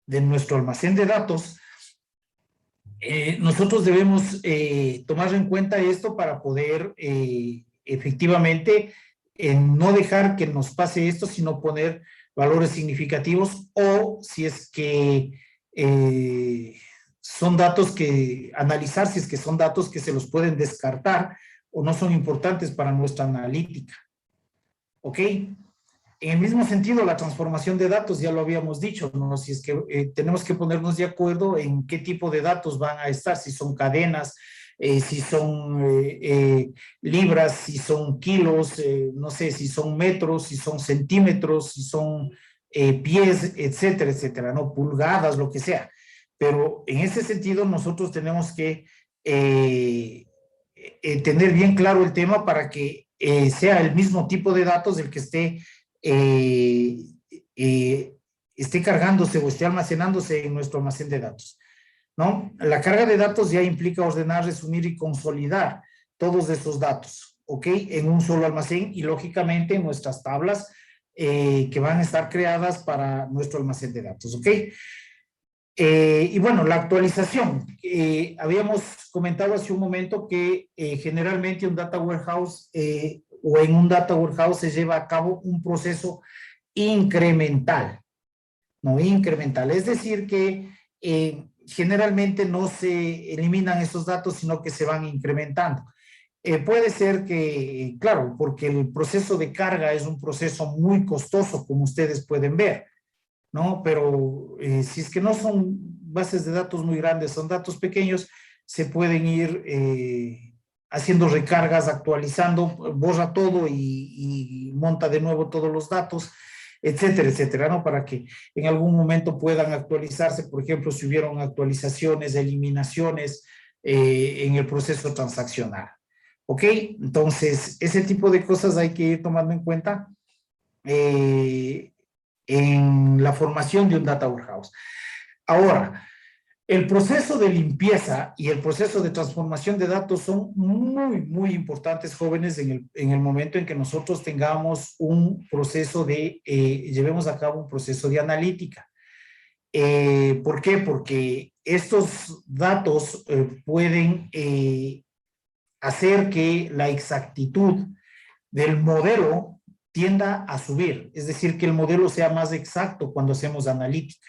de nuestro almacén de datos, nosotros debemos tomar en cuenta esto para poder efectivamente no dejar que nos pase esto, sino poner valores significativos o si es que son datos analizar si es que son datos que se los pueden descartar o no son importantes para nuestra analítica. ¿Ok? En el mismo sentido, la transformación de datos, ya lo habíamos dicho, ¿no? Si es que tenemos que ponernos de acuerdo en qué tipo de datos van a estar, si son cadenas, si son libras, si son kilos, no sé, si son metros, si son centímetros, si son pies, etcétera, etcétera, ¿no? Pulgadas, lo que sea. Pero en ese sentido nosotros tenemos que tener bien claro el tema para que sea el mismo tipo de datos el que esté esté cargándose o esté almacenándose en nuestro almacén de datos, ¿no? La carga de datos ya implica ordenar, resumir y consolidar todos esos datos, ¿ok? En un solo almacén y lógicamente en nuestras tablas que van a estar creadas para nuestro almacén de datos, ¿ok? Y bueno, la actualización. Habíamos comentado hace un momento que generalmente un data warehouse o en un data warehouse se lleva a cabo un proceso incremental, ¿no? Incremental. Es decir que generalmente no se eliminan esos datos, sino que se van incrementando. Puede ser que, claro, porque el proceso de carga es un proceso muy costoso, como ustedes pueden ver, ¿no? Pero si es que no son bases de datos muy grandes, son datos pequeños, se pueden ir haciendo recargas, actualizando, borra todo y monta de nuevo todos los datos, etcétera, etcétera, ¿no? Para que en algún momento puedan actualizarse, por ejemplo, si hubieron actualizaciones, eliminaciones en el proceso transaccional. ¿Ok? Entonces, ese tipo de cosas hay que ir tomando en cuenta en la formación de un data warehouse. Ahora, el proceso de limpieza y el proceso de transformación de datos son muy, muy importantes, jóvenes, en el momento en que nosotros tengamos un proceso de, llevemos a cabo un proceso de analítica. ¿Por qué? Porque estos datos pueden hacer que la exactitud del modelo tienda a subir, es decir, que el modelo sea más exacto cuando hacemos analítica.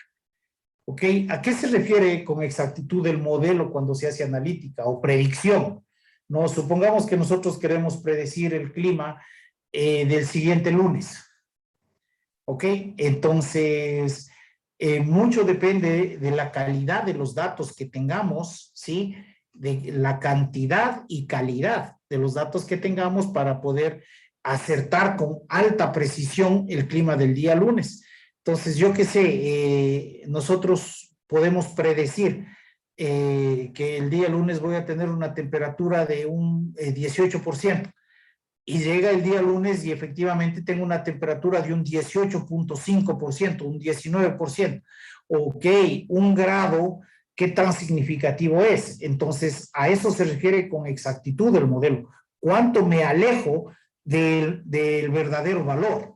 ¿Ok? ¿A qué se refiere con exactitud el modelo cuando se hace analítica o predicción? ¿No? Supongamos que nosotros queremos predecir el clima del siguiente lunes. ¿Ok? Entonces, mucho depende de la calidad de los datos que tengamos, ¿sí? De la cantidad y calidad de los datos que tengamos para poder acertar con alta precisión el clima del día lunes. Entonces, yo qué sé, nosotros podemos predecir que el día lunes voy a tener una temperatura de un 18%. Y llega el día lunes y efectivamente tengo una temperatura de un 18.5%, un 19%. Ok, un grado, ¿qué tan significativo es? Entonces, a eso se refiere con exactitud el modelo. ¿Cuánto me alejo del verdadero valor?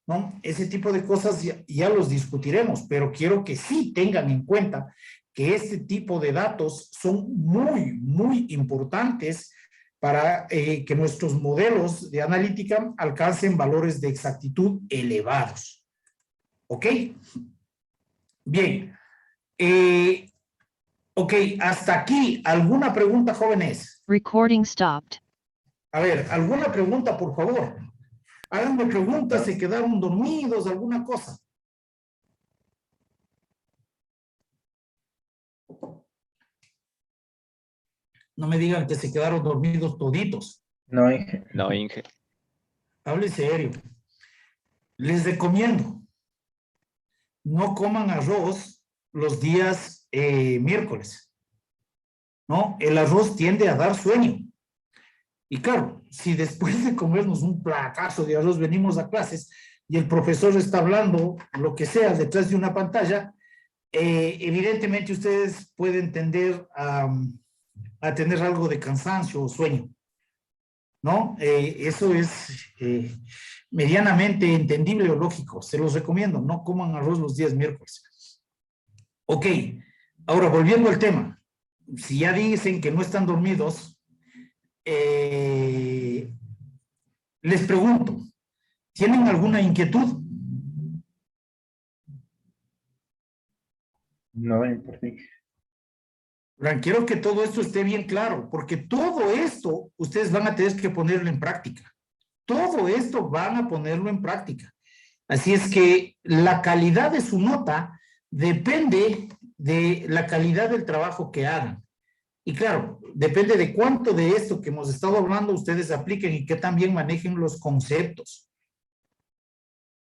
¿No? Ese tipo de cosas ya los discutiremos, pero quiero que sí tengan en cuenta que este tipo de datos son muy, muy importantes para que nuestros modelos de analítica alcancen valores de exactitud elevados. ¿Ok? Bien. Ok, hasta aquí. ¿Alguna pregunta, jóvenes? Recording stopped. A ver, ¿alguna pregunta, por favor? Háganme preguntas, se quedaron dormidos, alguna cosa. No me digan que se quedaron dormidos toditos. No, Inge. No, Inge. Hable serio. Les recomiendo, no coman arroz los días miércoles, ¿no? El arroz tiende a dar sueño. Y claro, si después de comernos un platazo de arroz venimos a clases y el profesor está hablando lo que sea detrás de una pantalla, evidentemente ustedes pueden tender a tener algo de cansancio o sueño, ¿no? Eso es medianamente entendible o lógico. Se los recomiendo, no coman arroz los días miércoles. Ok, ahora volviendo al tema. Si ya dicen que no están dormidos, les pregunto, ¿tienen alguna inquietud? No, Inge. Quiero que todo esto esté bien claro, porque todo esto ustedes van a tener que ponerlo en práctica. Todo esto van a ponerlo en práctica. Así es que la calidad de su nota depende de la calidad del trabajo que hagan. Y claro, depende de cuánto de esto que hemos estado hablando ustedes apliquen y que también manejen los conceptos.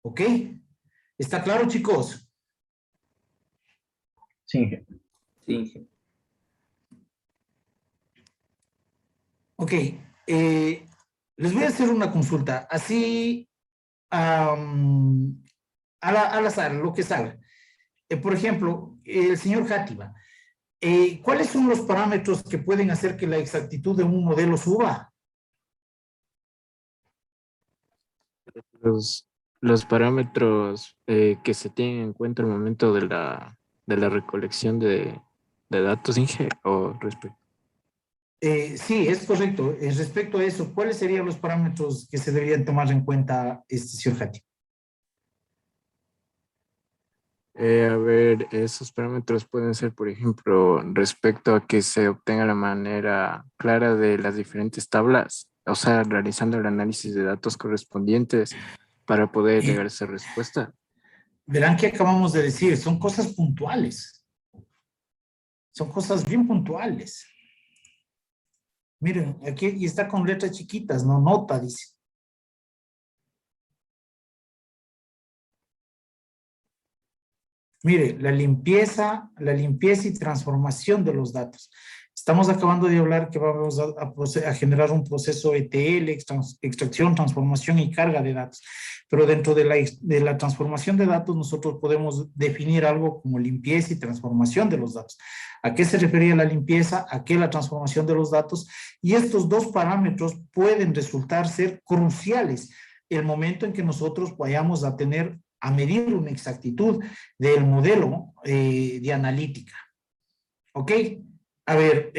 ¿Ok? ¿Está claro, chicos? Sí, Inge. Sí, Inge. Ok. Les voy a hacer una consulta. Así, al azar, lo que salga. Por ejemplo, el señor Játiva, ¿cuáles son los parámetros que pueden hacer que la exactitud de un modelo suba? Los parámetros que se tienen en cuenta al momento de la recolección de datos, Inge, o respecto. Sí, es correcto. Respecto a eso, ¿cuáles serían los parámetros que se deberían tomar en cuenta, señor Játiva? A ver, esos parámetros pueden ser, por ejemplo, respecto a que se obtenga la manera clara de las diferentes tablas, o sea, realizando el análisis de datos correspondientes para poder llegar a esa respuesta. Verán que acabamos de decir, son cosas puntuales. Son cosas bien puntuales. Miren, aquí y está con letras chiquitas, no nota, dice. Mire, la limpieza y transformación de los datos. Estamos acabando de hablar que vamos a generar un proceso ETL, extracción, transformación y carga de datos. Pero dentro de la transformación de datos nosotros podemos definir algo como limpieza y transformación de los datos. ¿A qué se refería la limpieza? ¿A qué la transformación de los datos? Y estos dos parámetros pueden resultar ser cruciales el momento en que nosotros vayamos a medir una exactitud del modelo de analítica. ¿Ok? A ver,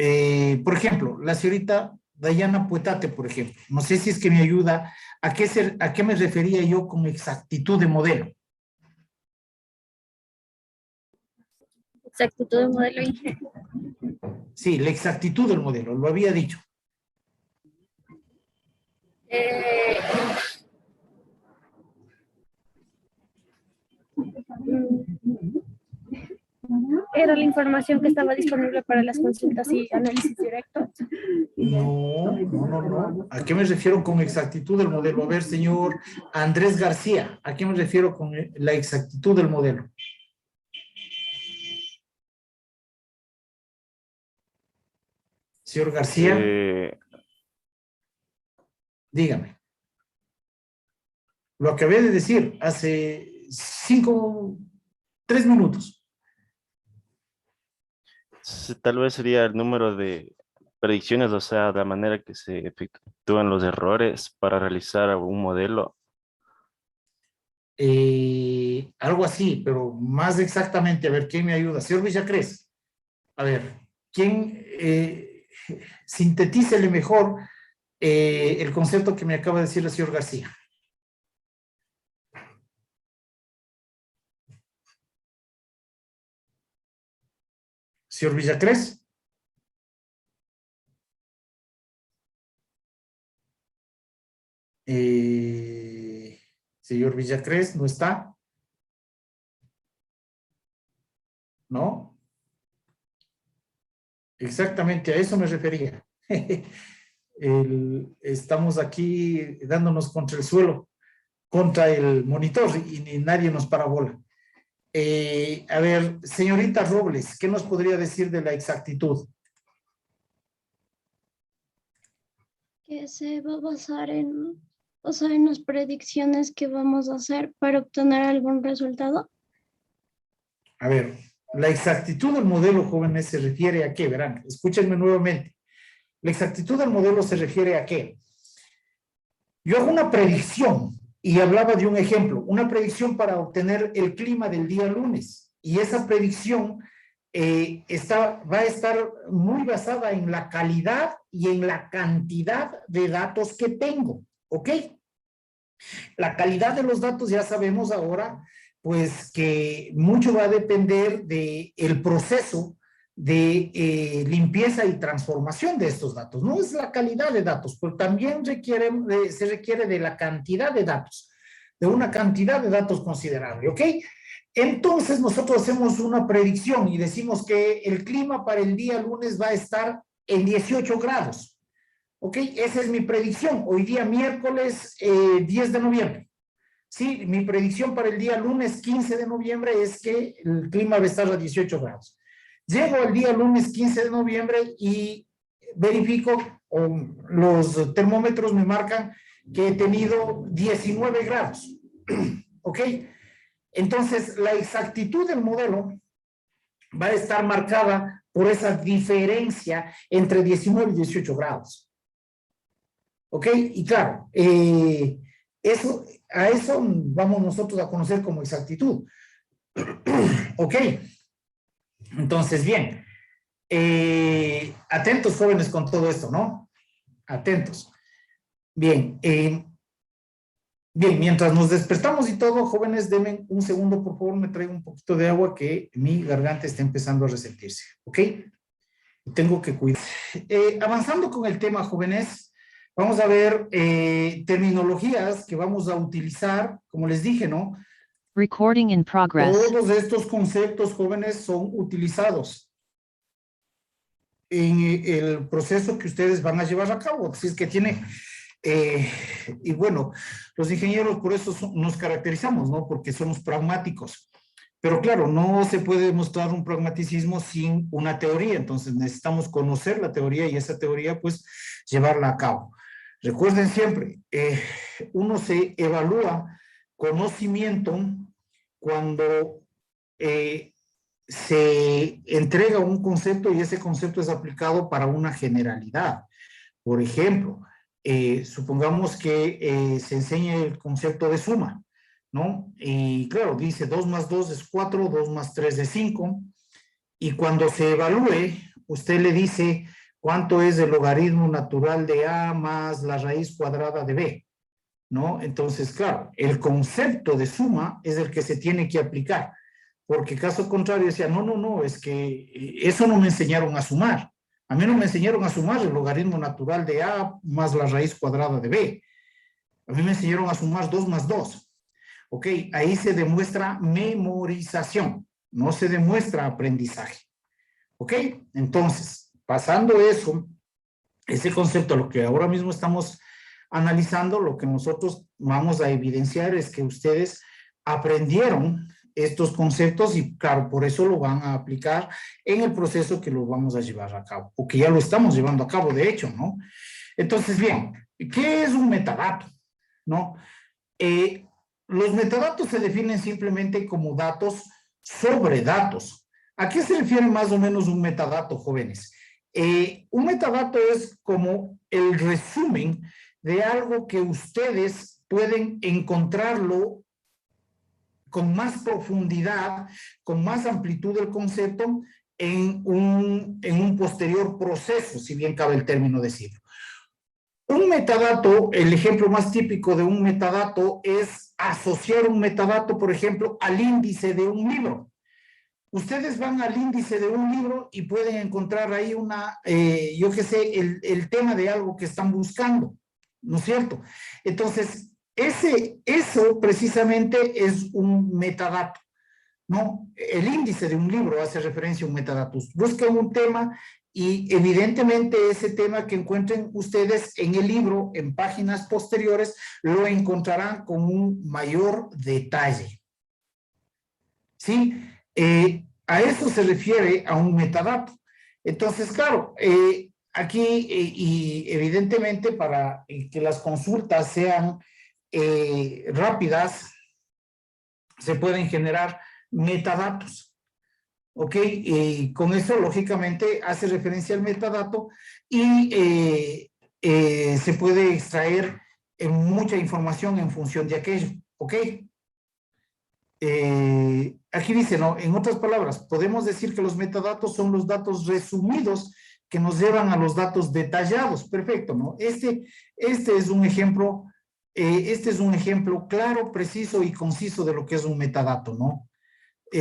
por ejemplo, la señorita Dayana Puetate, por ejemplo, no sé si es que me ayuda, ¿a qué me refería yo con exactitud de modelo? Exactitud de modelo, Inge. Sí, la exactitud del modelo, lo había dicho. Era la información que estaba disponible para las consultas y análisis directo. No. ¿A qué me refiero con exactitud del modelo? A ver, señor Andrés García, ¿a qué me refiero con la exactitud del modelo? Señor García, dígame. Lo acabé de decir hace 3 minutos. Tal vez sería el número de predicciones, o sea, la manera que se efectúan los errores para realizar un modelo. Algo así, pero más exactamente, a ver, ¿quién me ayuda? Señor Villacrés, a ver, ¿quién sintetícele mejor el concepto que me acaba de decir el señor García? Señor Villacrés. Señor Villacrés, ¿no está? ¿No? Exactamente, a eso me refería. Estamos aquí dándonos contra el suelo, contra el monitor y nadie nos parabola. A ver, señorita Robles, ¿qué nos podría decir de la exactitud? Que se va a basar en las predicciones que vamos a hacer para obtener algún resultado. A ver, la exactitud del modelo, jóvenes, se refiere a qué, verán, escúchenme nuevamente. La exactitud del modelo se refiere a qué. Yo hago una predicción y hablaba de un ejemplo, una predicción para obtener el clima del día lunes. Y esa predicción va a estar muy basada en la calidad y en la cantidad de datos que tengo, ¿ok? La calidad de los datos ya sabemos ahora, pues que mucho va a depender del proceso de limpieza y transformación de estos datos. No es la calidad de datos, pero también se requiere de la cantidad de datos, de una cantidad de datos considerable, ¿ok? Entonces nosotros hacemos una predicción y decimos que el clima para el día lunes va a estar en 18 grados. ¿Ok? Esa es mi predicción. Hoy día miércoles 10 de noviembre. Sí, mi predicción para el día lunes 15 de noviembre es que el clima va a estar a 18 grados. Llego el día lunes 15 de noviembre y verifico, los termómetros me marcan que he tenido 19 grados. ¿Ok? Entonces, la exactitud del modelo va a estar marcada por esa diferencia entre 19 y 18 grados. ¿Ok? Y claro, a eso vamos nosotros a conocer como exactitud. ¿Ok? Entonces, bien. Atentos, jóvenes, con todo esto, ¿no? Atentos. Bien. Bien, mientras nos despertamos y todo, jóvenes, denme un segundo, por favor, me traigo un poquito de agua que mi garganta está empezando a resentirse, ¿ok? Tengo que cuidar. Avanzando con el tema, jóvenes, vamos a ver terminologías que vamos a utilizar, como les dije, ¿no? Recording in progress. Todos estos conceptos, jóvenes, son utilizados en el proceso que ustedes van a llevar a cabo. Así es que tiene... y bueno, los ingenieros por eso nos caracterizamos, ¿no? Porque somos pragmáticos. Pero claro, no se puede demostrar un pragmaticismo sin una teoría. Entonces necesitamos conocer la teoría y esa teoría, pues, llevarla a cabo. Recuerden siempre, uno se evalúa conocimiento cuando se entrega un concepto y ese concepto es aplicado para una generalidad. Por ejemplo, supongamos que se enseña el concepto de suma, ¿no? Y claro, dice 2 más 2 es 4, 2 más 3 es 5, y cuando se evalúe, usted le dice cuánto es el logaritmo natural de A más la raíz cuadrada de B, ¿no? Entonces, claro, el concepto de suma es el que se tiene que aplicar, porque caso contrario decía, no, es que eso no me enseñaron a sumar. A mí no me enseñaron a sumar el logaritmo natural de A más la raíz cuadrada de B. A mí me enseñaron a sumar 2 más 2. Ok, ahí se demuestra memorización, no se demuestra aprendizaje. Ok, entonces, pasando eso, ese concepto, lo que ahora mismo estamos analizando, lo que nosotros vamos a evidenciar es que ustedes aprendieron estos conceptos y claro, por eso lo van a aplicar en el proceso que lo vamos a llevar a cabo, o que ya lo estamos llevando a cabo, de hecho, ¿no? Entonces, bien, ¿qué es un metadato? ¿No? Los metadatos se definen simplemente como datos sobre datos. ¿A qué se refiere más o menos un metadato, jóvenes? Un metadato es como el resumen de algo que ustedes pueden encontrarlo con más profundidad, con más amplitud del concepto en un posterior proceso, si bien cabe el término decirlo. Un metadato, el ejemplo más típico de un metadato es asociar un metadato, por ejemplo, al índice de un libro. Ustedes van al índice de un libro y pueden encontrar ahí yo qué sé, el tema de algo que están buscando, ¿no es cierto? Entonces, eso precisamente es un metadato, ¿no? El índice de un libro hace referencia a un metadato. Buscan un tema y evidentemente ese tema que encuentren ustedes en el libro, en páginas posteriores, lo encontrarán con un mayor detalle. ¿Sí? A eso se refiere a un metadato. Entonces, claro, aquí y evidentemente para que las consultas sean rápidas, se pueden generar metadatos. ¿Ok? Y con eso, lógicamente, hace referencia al metadato y se puede extraer mucha información en función de aquello. ¿Ok? Aquí dice, ¿no? En otras palabras, podemos decir que los metadatos son los datos resumidos que nos llevan a los datos detallados. Perfecto, ¿no? Este es un ejemplo. Este es un ejemplo claro, preciso y conciso de lo que es un metadato, ¿no?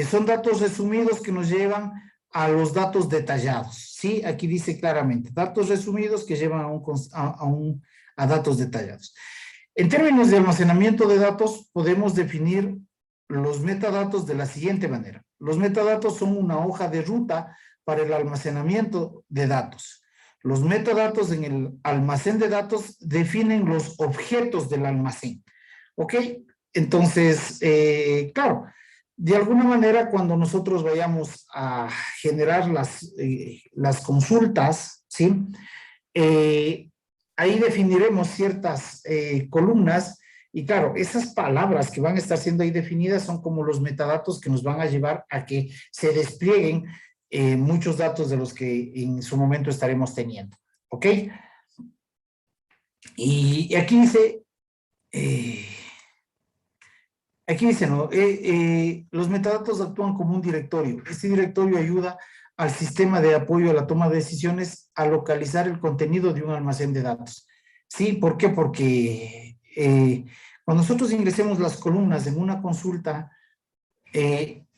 Son datos resumidos que nos llevan a los datos detallados, ¿sí? Aquí dice claramente, datos resumidos que llevan a datos detallados. En términos de almacenamiento de datos, podemos definir los metadatos de la siguiente manera. Los metadatos son una hoja de ruta para el almacenamiento de datos. Los metadatos en el almacén de datos definen los objetos del almacén. ¿Ok? Entonces, claro, de alguna manera cuando nosotros vayamos a generar las consultas, ¿sí? Ahí definiremos ciertas columnas Y claro, esas palabras que van a estar siendo ahí definidas son como los metadatos que nos van a llevar a que se desplieguen muchos datos de los que en su momento estaremos teniendo. ¿Ok? Y aquí dice, ¿no? Los metadatos actúan como un directorio. Este directorio ayuda al sistema de apoyo a la toma de decisiones a localizar el contenido de un almacén de datos. ¿Sí? ¿Por qué? Porque cuando nosotros ingresemos las columnas en una consulta,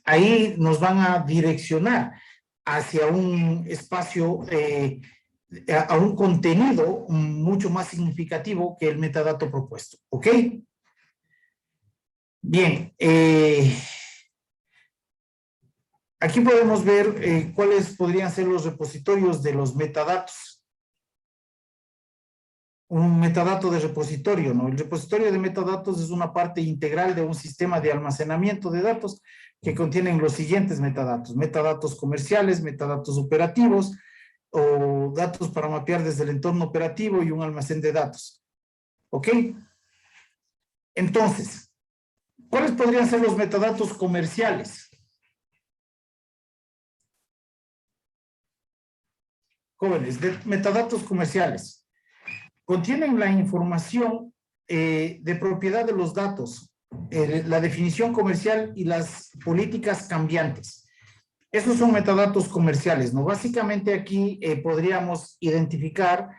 ahí nos van a direccionar hacia un espacio, a un contenido mucho más significativo que el metadato propuesto. ¿Ok? Bien. Aquí podemos ver cuáles podrían ser los repositorios de los metadatos. Un metadato de repositorio, ¿no? El repositorio de metadatos es una parte integral de un sistema de almacenamiento de datos que contienen los siguientes metadatos. Metadatos comerciales, metadatos operativos o datos para mapear desde el entorno operativo y un almacén de datos. ¿Ok? Entonces, ¿cuáles podrían ser los metadatos comerciales? Jóvenes, de metadatos comerciales. Contienen la información de propiedad de los datos, la definición comercial y las políticas cambiantes. Esos son metadatos comerciales, ¿no? Básicamente aquí podríamos identificar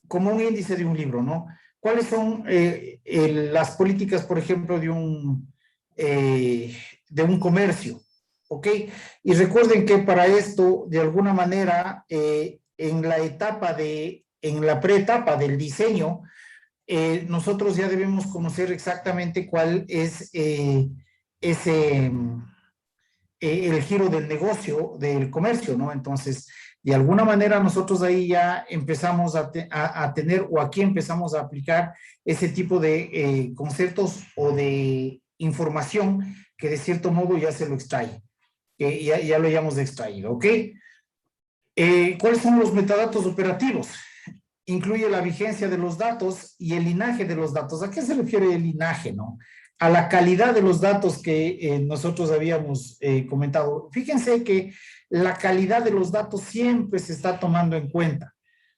como un índice de un libro, ¿no? ¿Cuáles son las políticas, por ejemplo, de un comercio? ¿Ok? Y recuerden que para esto, de alguna manera, en la preetapa del diseño, nosotros ya debemos conocer exactamente cuál es el giro del negocio, del comercio, ¿no? Entonces, de alguna manera nosotros ahí ya empezamos a tener, o aquí empezamos a aplicar ese tipo de conceptos o de información que de cierto modo ya se lo extrae, que ya lo hayamos extraído, ¿ok? ¿Cuáles son los metadatos operativos? Incluye la vigencia de los datos y el linaje de los datos. ¿A qué se refiere el linaje, no? A la calidad de los datos que nosotros habíamos comentado. Fíjense que la calidad de los datos siempre se está tomando en cuenta.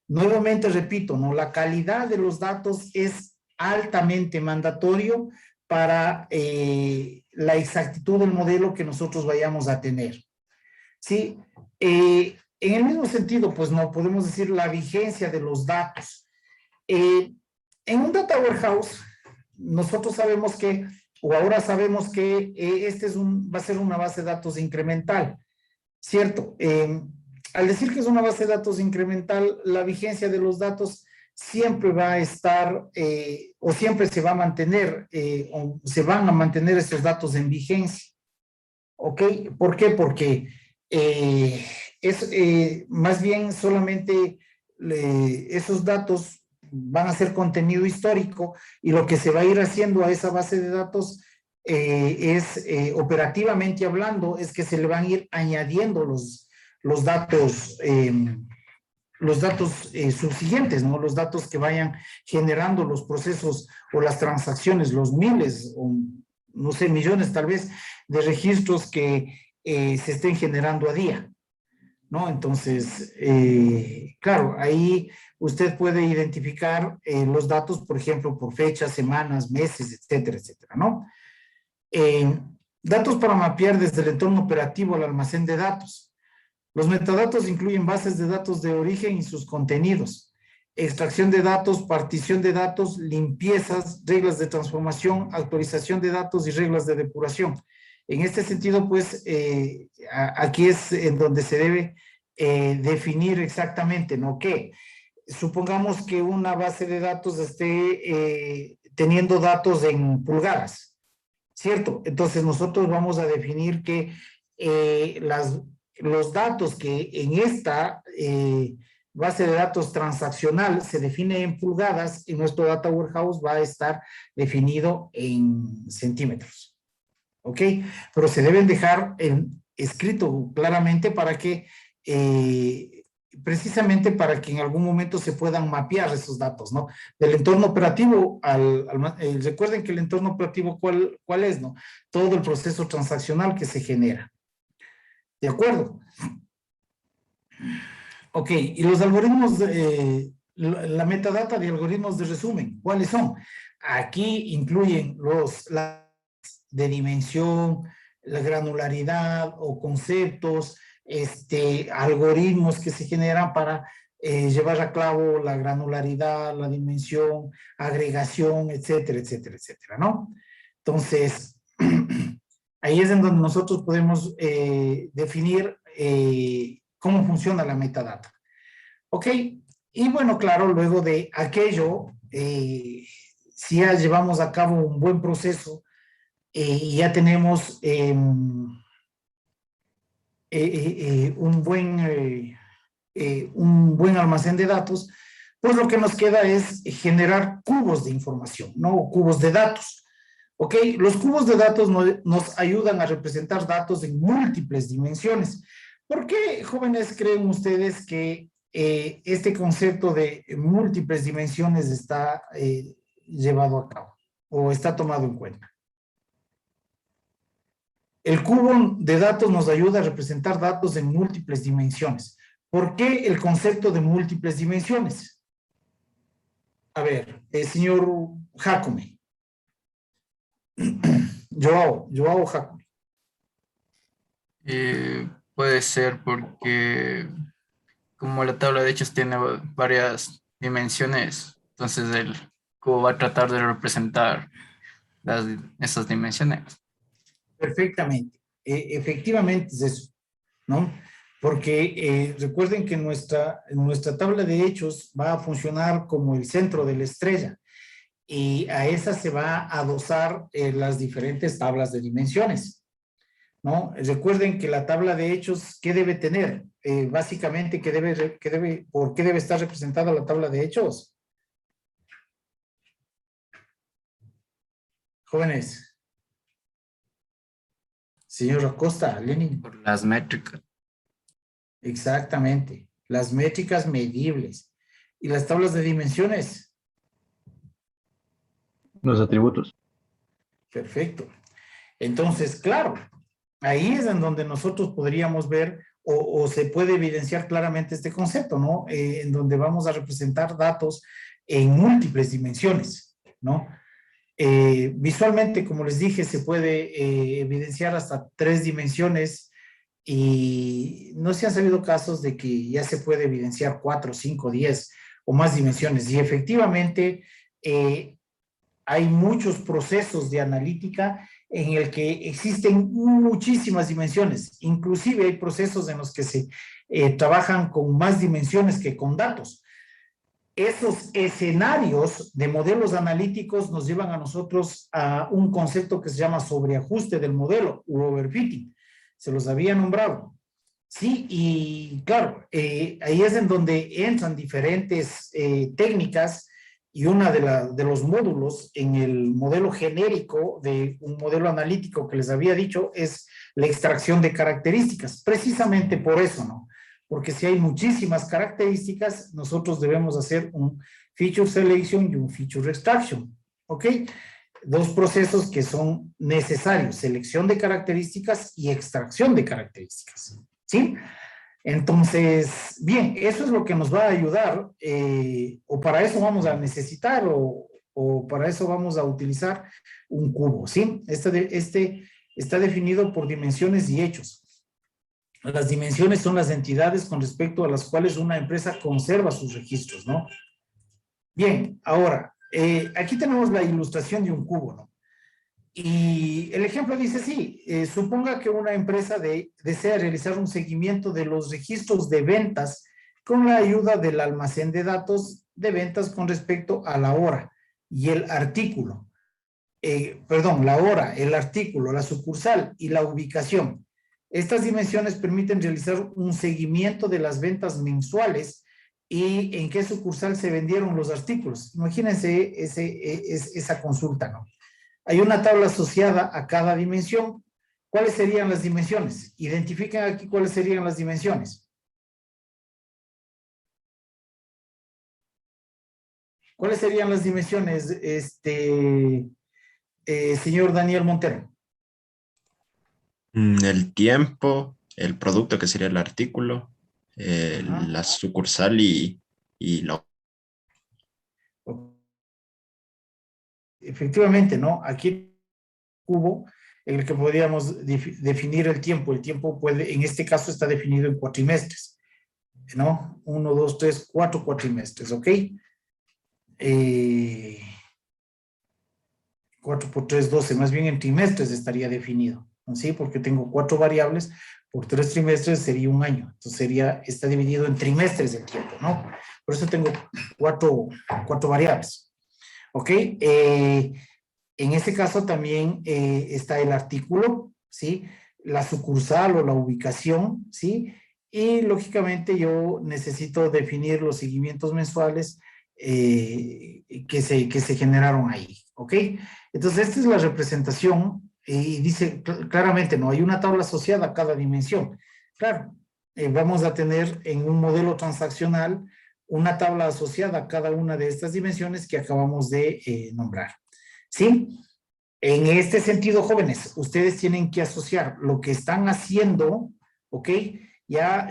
Nuevamente repito, ¿no? La calidad de los datos es altamente mandatorio para la exactitud del modelo que nosotros vayamos a tener. ¿Sí? En el mismo sentido, pues no podemos decir la vigencia de los datos. En un data warehouse, nosotros sabemos que, o ahora sabemos que va a ser una base de datos incremental, ¿cierto? Al decir que es una base de datos incremental, la vigencia de los datos siempre va a estar, o siempre se va a mantener, o se van a mantener esos datos en vigencia. ¿Ok? ¿Por qué? Porque más bien solamente esos datos van a ser contenido histórico y lo que se va a ir haciendo a esa base de datos operativamente hablando, es que se le van a ir añadiendo los datos subsiguientes, ¿no? Los datos que vayan generando los procesos o las transacciones, los miles o no sé, millones tal vez de registros que se estén generando a día, ¿no? Entonces, claro, ahí usted puede identificar los datos, por ejemplo, por fechas, semanas, meses, etcétera, etcétera, ¿no? Datos para mapear desde el entorno operativo al almacén de datos. Los metadatos incluyen bases de datos de origen y sus contenidos, extracción de datos, partición de datos, limpiezas, reglas de transformación, actualización de datos y reglas de depuración. En este sentido, pues, aquí es en donde se debe definir exactamente, ¿no? Que supongamos que una base de datos esté teniendo datos en pulgadas, ¿cierto? Entonces nosotros vamos a definir que los datos que en esta base de datos transaccional se define en pulgadas, en nuestro data warehouse va a estar definido en centímetros. ¿Ok? Pero se deben dejar escrito claramente para que precisamente para que en algún momento se puedan mapear esos datos, ¿no? Del entorno operativo recuerden que el entorno operativo, ¿cuál es, no? Todo el proceso transaccional que se genera. ¿De acuerdo? Ok, y los algoritmos, la metadata de algoritmos de resumen, ¿cuáles son? Aquí incluyen las de dimensión, la granularidad o conceptos, algoritmos que se generan para llevar a cabo la granularidad, la dimensión, agregación, etcétera, etcétera, etcétera, ¿no? Entonces, ahí es en donde nosotros podemos definir cómo funciona la metadata. Ok, y bueno, claro, luego de aquello, si ya llevamos a cabo un buen proceso y ya tenemos un buen almacén de datos, pues lo que nos queda es generar cubos de información, ¿no? Cubos de datos. ¿Ok? Los cubos de datos nos ayudan a representar datos en múltiples dimensiones. ¿Por qué, jóvenes, creen ustedes que este concepto de múltiples dimensiones está llevado a cabo o está tomado en cuenta? El cubo de datos nos ayuda a representar datos en múltiples dimensiones. ¿Por qué el concepto de múltiples dimensiones? A ver, señor Jacome. Joao Jacome. Puede ser porque como la tabla de hechos tiene varias dimensiones, entonces el cubo va a tratar de representar esas dimensiones. Perfectamente. Efectivamente es eso, ¿no? Porque recuerden que nuestra tabla de hechos va a funcionar como el centro de la estrella y a esa se va a adosar las diferentes tablas de dimensiones, ¿no? Recuerden que la tabla de hechos, ¿qué debe tener? Básicamente, ¿por qué debe estar representada la tabla de hechos? Jóvenes. Señor Acosta, Lenin. Por las métricas. Exactamente. Las métricas medibles. ¿Y las tablas de dimensiones? Los atributos. Perfecto. Entonces, claro, ahí es en donde nosotros podríamos ver o se puede evidenciar claramente este concepto, ¿no? En donde vamos a representar datos en múltiples dimensiones, ¿no? Visualmente, como les dije, se puede evidenciar hasta 3 dimensiones y no se han sabido casos de que ya se puede evidenciar 4, 5, 10 o más dimensiones. Y efectivamente hay muchos procesos de analítica en el que existen muchísimas dimensiones. Inclusive hay procesos en los que se trabajan con más dimensiones que con datos. Esos escenarios de modelos analíticos nos llevan a nosotros a un concepto que se llama sobreajuste del modelo, u overfitting. Se los había nombrado. Sí, y claro, ahí es en donde entran diferentes técnicas y una de los módulos en el modelo genérico de un modelo analítico que les había dicho es la extracción de características. Precisamente por eso, ¿no? Porque si hay muchísimas características, nosotros debemos hacer un feature selection y un feature extraction, ¿ok? 2 procesos que son necesarios, selección de características y extracción de características, ¿sí? Entonces, bien, eso es lo que nos va a ayudar, o para eso vamos a necesitar, o para eso vamos a utilizar un cubo, ¿sí? Este está definido por dimensiones y hechos. Las dimensiones son las entidades con respecto a las cuales una empresa conserva sus registros, ¿no? Bien, ahora, aquí tenemos la ilustración de un cubo, ¿no? Y el ejemplo dice así, suponga que una empresa desea realizar un seguimiento de los registros de ventas con la ayuda del almacén de datos de ventas con respecto a la hora y el artículo. La hora, el artículo, la sucursal y la ubicación. Estas dimensiones permiten realizar un seguimiento de las ventas mensuales y en qué sucursal se vendieron los artículos. Imagínense esa consulta, ¿no? Hay una tabla asociada a cada dimensión. ¿Cuáles serían las dimensiones? Identifiquen aquí cuáles serían las dimensiones. ¿Cuáles serían las dimensiones, señor Daniel Montero? El tiempo, el producto que sería el artículo, Ajá. la sucursal y la... Efectivamente, ¿no? Aquí hubo en el que podríamos definir el tiempo. El tiempo puede, en este caso está definido en cuatrimestres, ¿no? 1, 2, 3, 4 cuatrimestres, ¿ok? 4 por 3, 12, más bien en trimestres estaría definido, ¿no? ¿Sí? Porque tengo 4 variables, por 3 trimestres sería un año, entonces está dividido en trimestres el tiempo, ¿no? Por eso tengo 4 variables, ¿ok? En este caso también está el artículo, ¿sí? La sucursal o la ubicación, ¿sí? Y lógicamente yo necesito definir los seguimientos mensuales que se generaron ahí, ¿ok? Entonces esta es la representación y dice claramente, no hay una tabla asociada a cada dimensión. Claro, vamos a tener en un modelo transaccional una tabla asociada a cada una de estas dimensiones que acabamos de nombrar. ¿Sí? En este sentido, jóvenes, ustedes tienen que asociar lo que están haciendo, ¿ok? Ya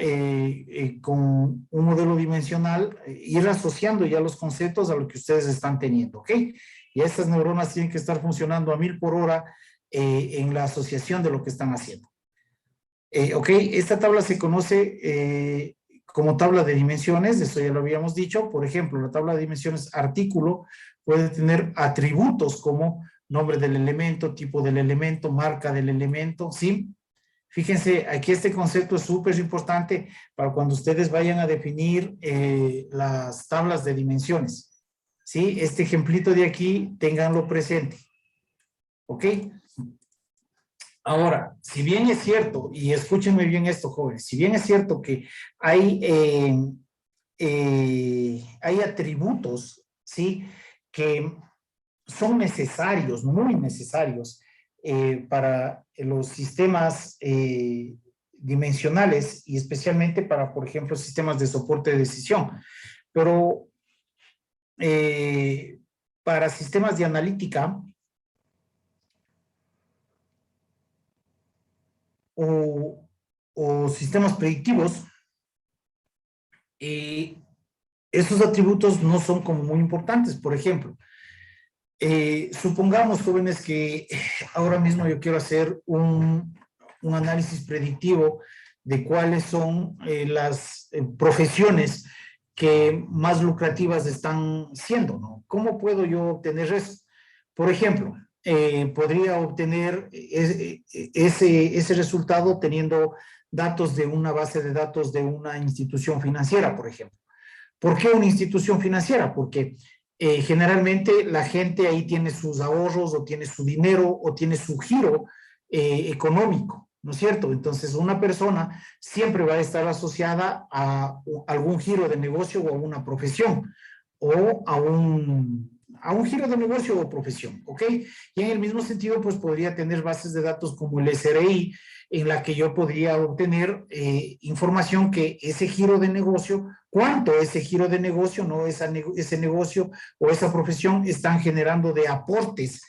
con un modelo dimensional, ir asociando ya los conceptos a lo que ustedes están teniendo, ¿ok? Y estas neuronas tienen que estar funcionando a 1000 por hora en la asociación de lo que están haciendo. ¿Ok? Esta tabla se conoce como tabla de dimensiones, eso ya lo habíamos dicho. Por ejemplo, la tabla de dimensiones artículo puede tener atributos como nombre del elemento, tipo del elemento, marca del elemento, ¿sí? Fíjense, aquí este concepto es súper importante para cuando ustedes vayan a definir las tablas de dimensiones, ¿sí? Este ejemplito de aquí, ténganlo presente, ¿ok? Ahora, si bien es cierto, y escúchenme bien esto, jóvenes, si bien es cierto que hay atributos, ¿sí? Que son necesarios, muy necesarios para los sistemas dimensionales y especialmente para, por ejemplo, sistemas de soporte de decisión. Pero para sistemas de analítica o sistemas predictivos, esos atributos no son como muy importantes. Por ejemplo, supongamos, jóvenes, que ahora mismo yo quiero hacer un análisis predictivo de cuáles son las profesiones que más lucrativas están siendo, ¿no? ¿Cómo puedo yo obtener eso? Por ejemplo, podría obtener ese resultado teniendo datos de una base de datos de una institución financiera, por ejemplo. ¿Por qué una institución financiera? Porque generalmente la gente ahí tiene sus ahorros o tiene su dinero o tiene su giro económico, ¿no es cierto? Entonces una persona siempre va a estar asociada a algún giro de negocio o a una profesión o a un giro de negocio o profesión, ¿ok? Y en el mismo sentido, pues podría tener bases de datos como el SRI, en la que yo podría obtener información que ese giro de negocio, cuánto ese giro de negocio, no ese negocio o esa profesión están generando de aportes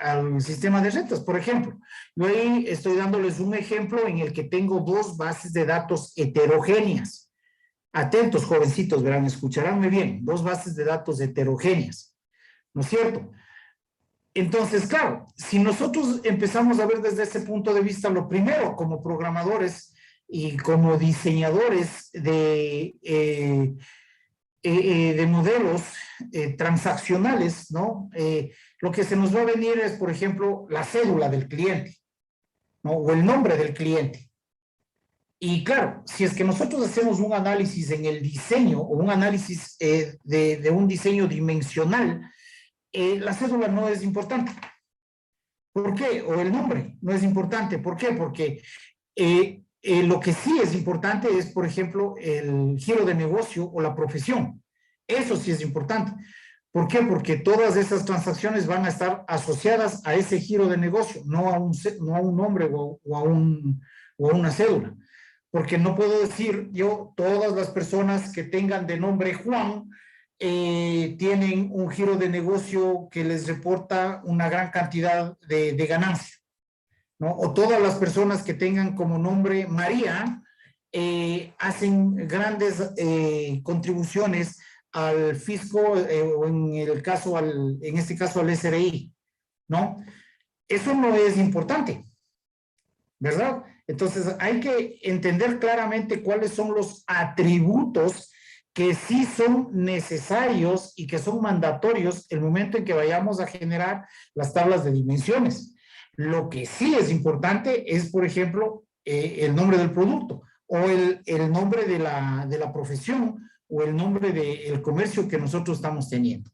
al sistema de rentas. Por ejemplo, yo ahí estoy dándoles un ejemplo en el que tengo 2 bases de datos heterogéneas. Atentos, jovencitos, verán, escucharánme bien, 2 bases de datos heterogéneas, ¿no es cierto? Entonces, claro, si nosotros empezamos a ver desde ese punto de vista, lo primero, como programadores y como diseñadores de modelos transaccionales, ¿no? Lo que se nos va a venir es, por ejemplo, la cédula del cliente, ¿no? O el nombre del cliente. Y claro, si es que nosotros hacemos un análisis en el diseño o un análisis de un diseño dimensional, la cédula no es importante. ¿Por qué? O el nombre no es importante. ¿Por qué? Porque lo que sí es importante es, por ejemplo, el giro de negocio o la profesión. Eso sí es importante. ¿Por qué? Porque todas esas transacciones van a estar asociadas a ese giro de negocio, no a un nombre o a una cédula. porque no puedo decir yo, todas las personas que tengan de nombre Juan tienen un giro de negocio que les reporta una gran cantidad de ganancia, ¿no? O todas las personas que tengan como nombre María hacen grandes contribuciones al fisco o en este caso al SRI, ¿no? Eso no es importante, ¿verdad? Entonces hay que entender claramente cuáles son los atributos que sí son necesarios y que son mandatorios el momento en que vayamos a generar las tablas de dimensiones. Lo que sí es importante es, por ejemplo, el nombre del producto o el nombre de la profesión o el nombre del comercio que nosotros estamos teniendo.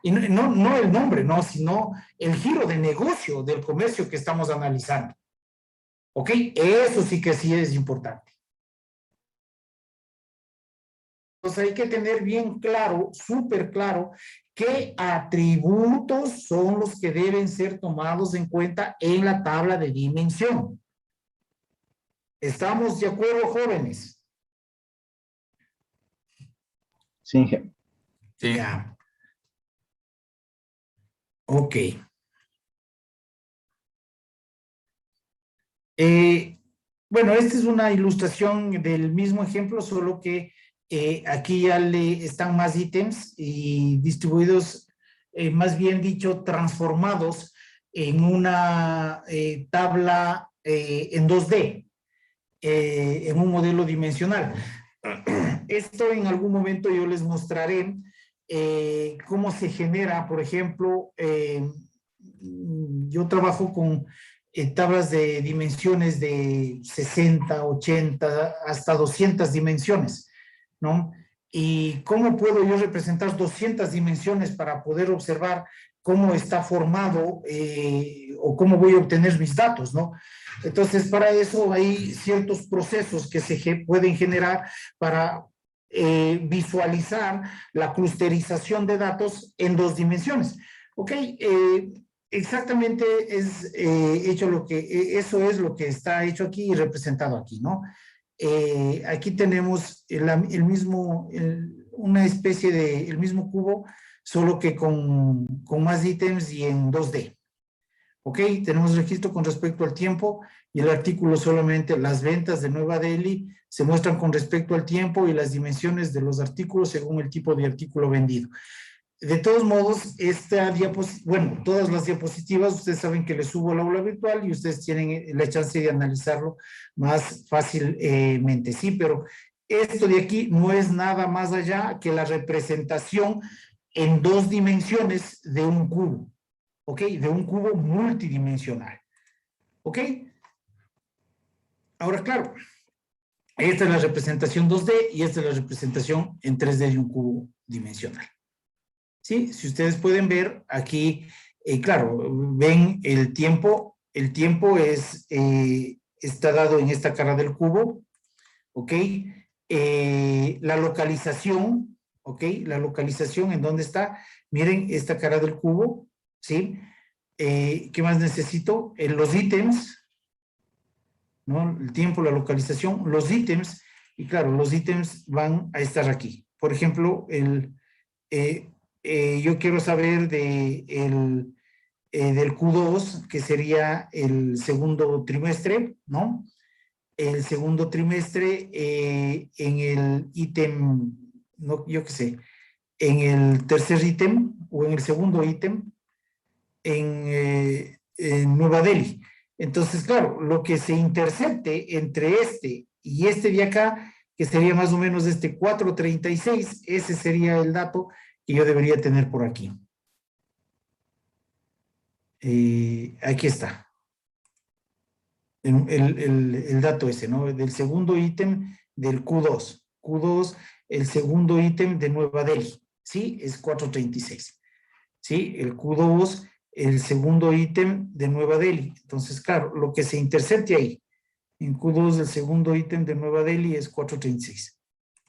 Y no el nombre, no, sino el giro de negocio del comercio que estamos analizando. ¿Ok? Eso sí que sí es importante. Entonces hay que tener bien claro, súper claro, qué atributos son los que deben ser tomados en cuenta en la tabla de dimensión. ¿Estamos de acuerdo, jóvenes? Sí, jefe. Sí. Ya. Ok. Bueno, esta es una ilustración del mismo ejemplo, solo que aquí ya le están más ítems y distribuidos, más bien dicho, transformados en una tabla en 2D, en un modelo dimensional. Esto en algún momento yo les mostraré cómo se genera, por ejemplo, yo trabajo con tablas de dimensiones de 60, 80, hasta 200 dimensiones, ¿no? ¿Y cómo puedo yo representar 200 dimensiones para poder observar cómo está formado o cómo voy a obtener mis datos, ¿no? Entonces, para eso hay ciertos procesos que se pueden generar para visualizar la clusterización de datos en 2 dimensiones. Ok, exactamente es hecho eso es lo que está hecho aquí y representado aquí, ¿no? Aquí tenemos una especie de el mismo cubo, solo que con más ítems y en 2D. Ok, tenemos registro con respecto al tiempo y el artículo solamente las ventas de Nueva Delhi se muestran con respecto al tiempo y las dimensiones de los artículos según el tipo de artículo vendido. De todos modos, bueno, todas las diapositivas, ustedes saben que les subo al aula virtual y ustedes tienen la chance de analizarlo más fácilmente, sí, pero esto de aquí no es nada más allá que la representación en 2 dimensiones de un cubo, ¿ok? De un cubo multidimensional, ¿ok? Ahora, claro, esta es la representación 2D y esta es la representación en 3D de un cubo dimensional. ¿Sí? Si ustedes pueden ver aquí, claro, ven el tiempo está dado en esta cara del cubo, ¿ok? La localización, ¿ok? La localización en dónde está, miren esta cara del cubo, ¿sí? ¿Qué más necesito? Los ítems, ¿no? El tiempo, la localización, los ítems, y claro, los ítems van a estar aquí. Por ejemplo, yo quiero saber del Q2, que sería el segundo trimestre, ¿no? El segundo trimestre en el ítem, no, yo qué sé, en el tercer ítem o en el segundo ítem en Nueva Delhi. Entonces, claro, lo que se intercepte entre este y este de acá, que sería más o menos este 436, ese sería el dato que yo debería tener por aquí. Aquí está. El dato ese, ¿no? Del segundo ítem del Q2. Q2, el segundo ítem de Nueva Delhi. ¿Sí? Es 436. ¿Sí? El Q2, el segundo ítem de Nueva Delhi. Entonces, claro, lo que se intercepte ahí, en Q2, el segundo ítem de Nueva Delhi es 436.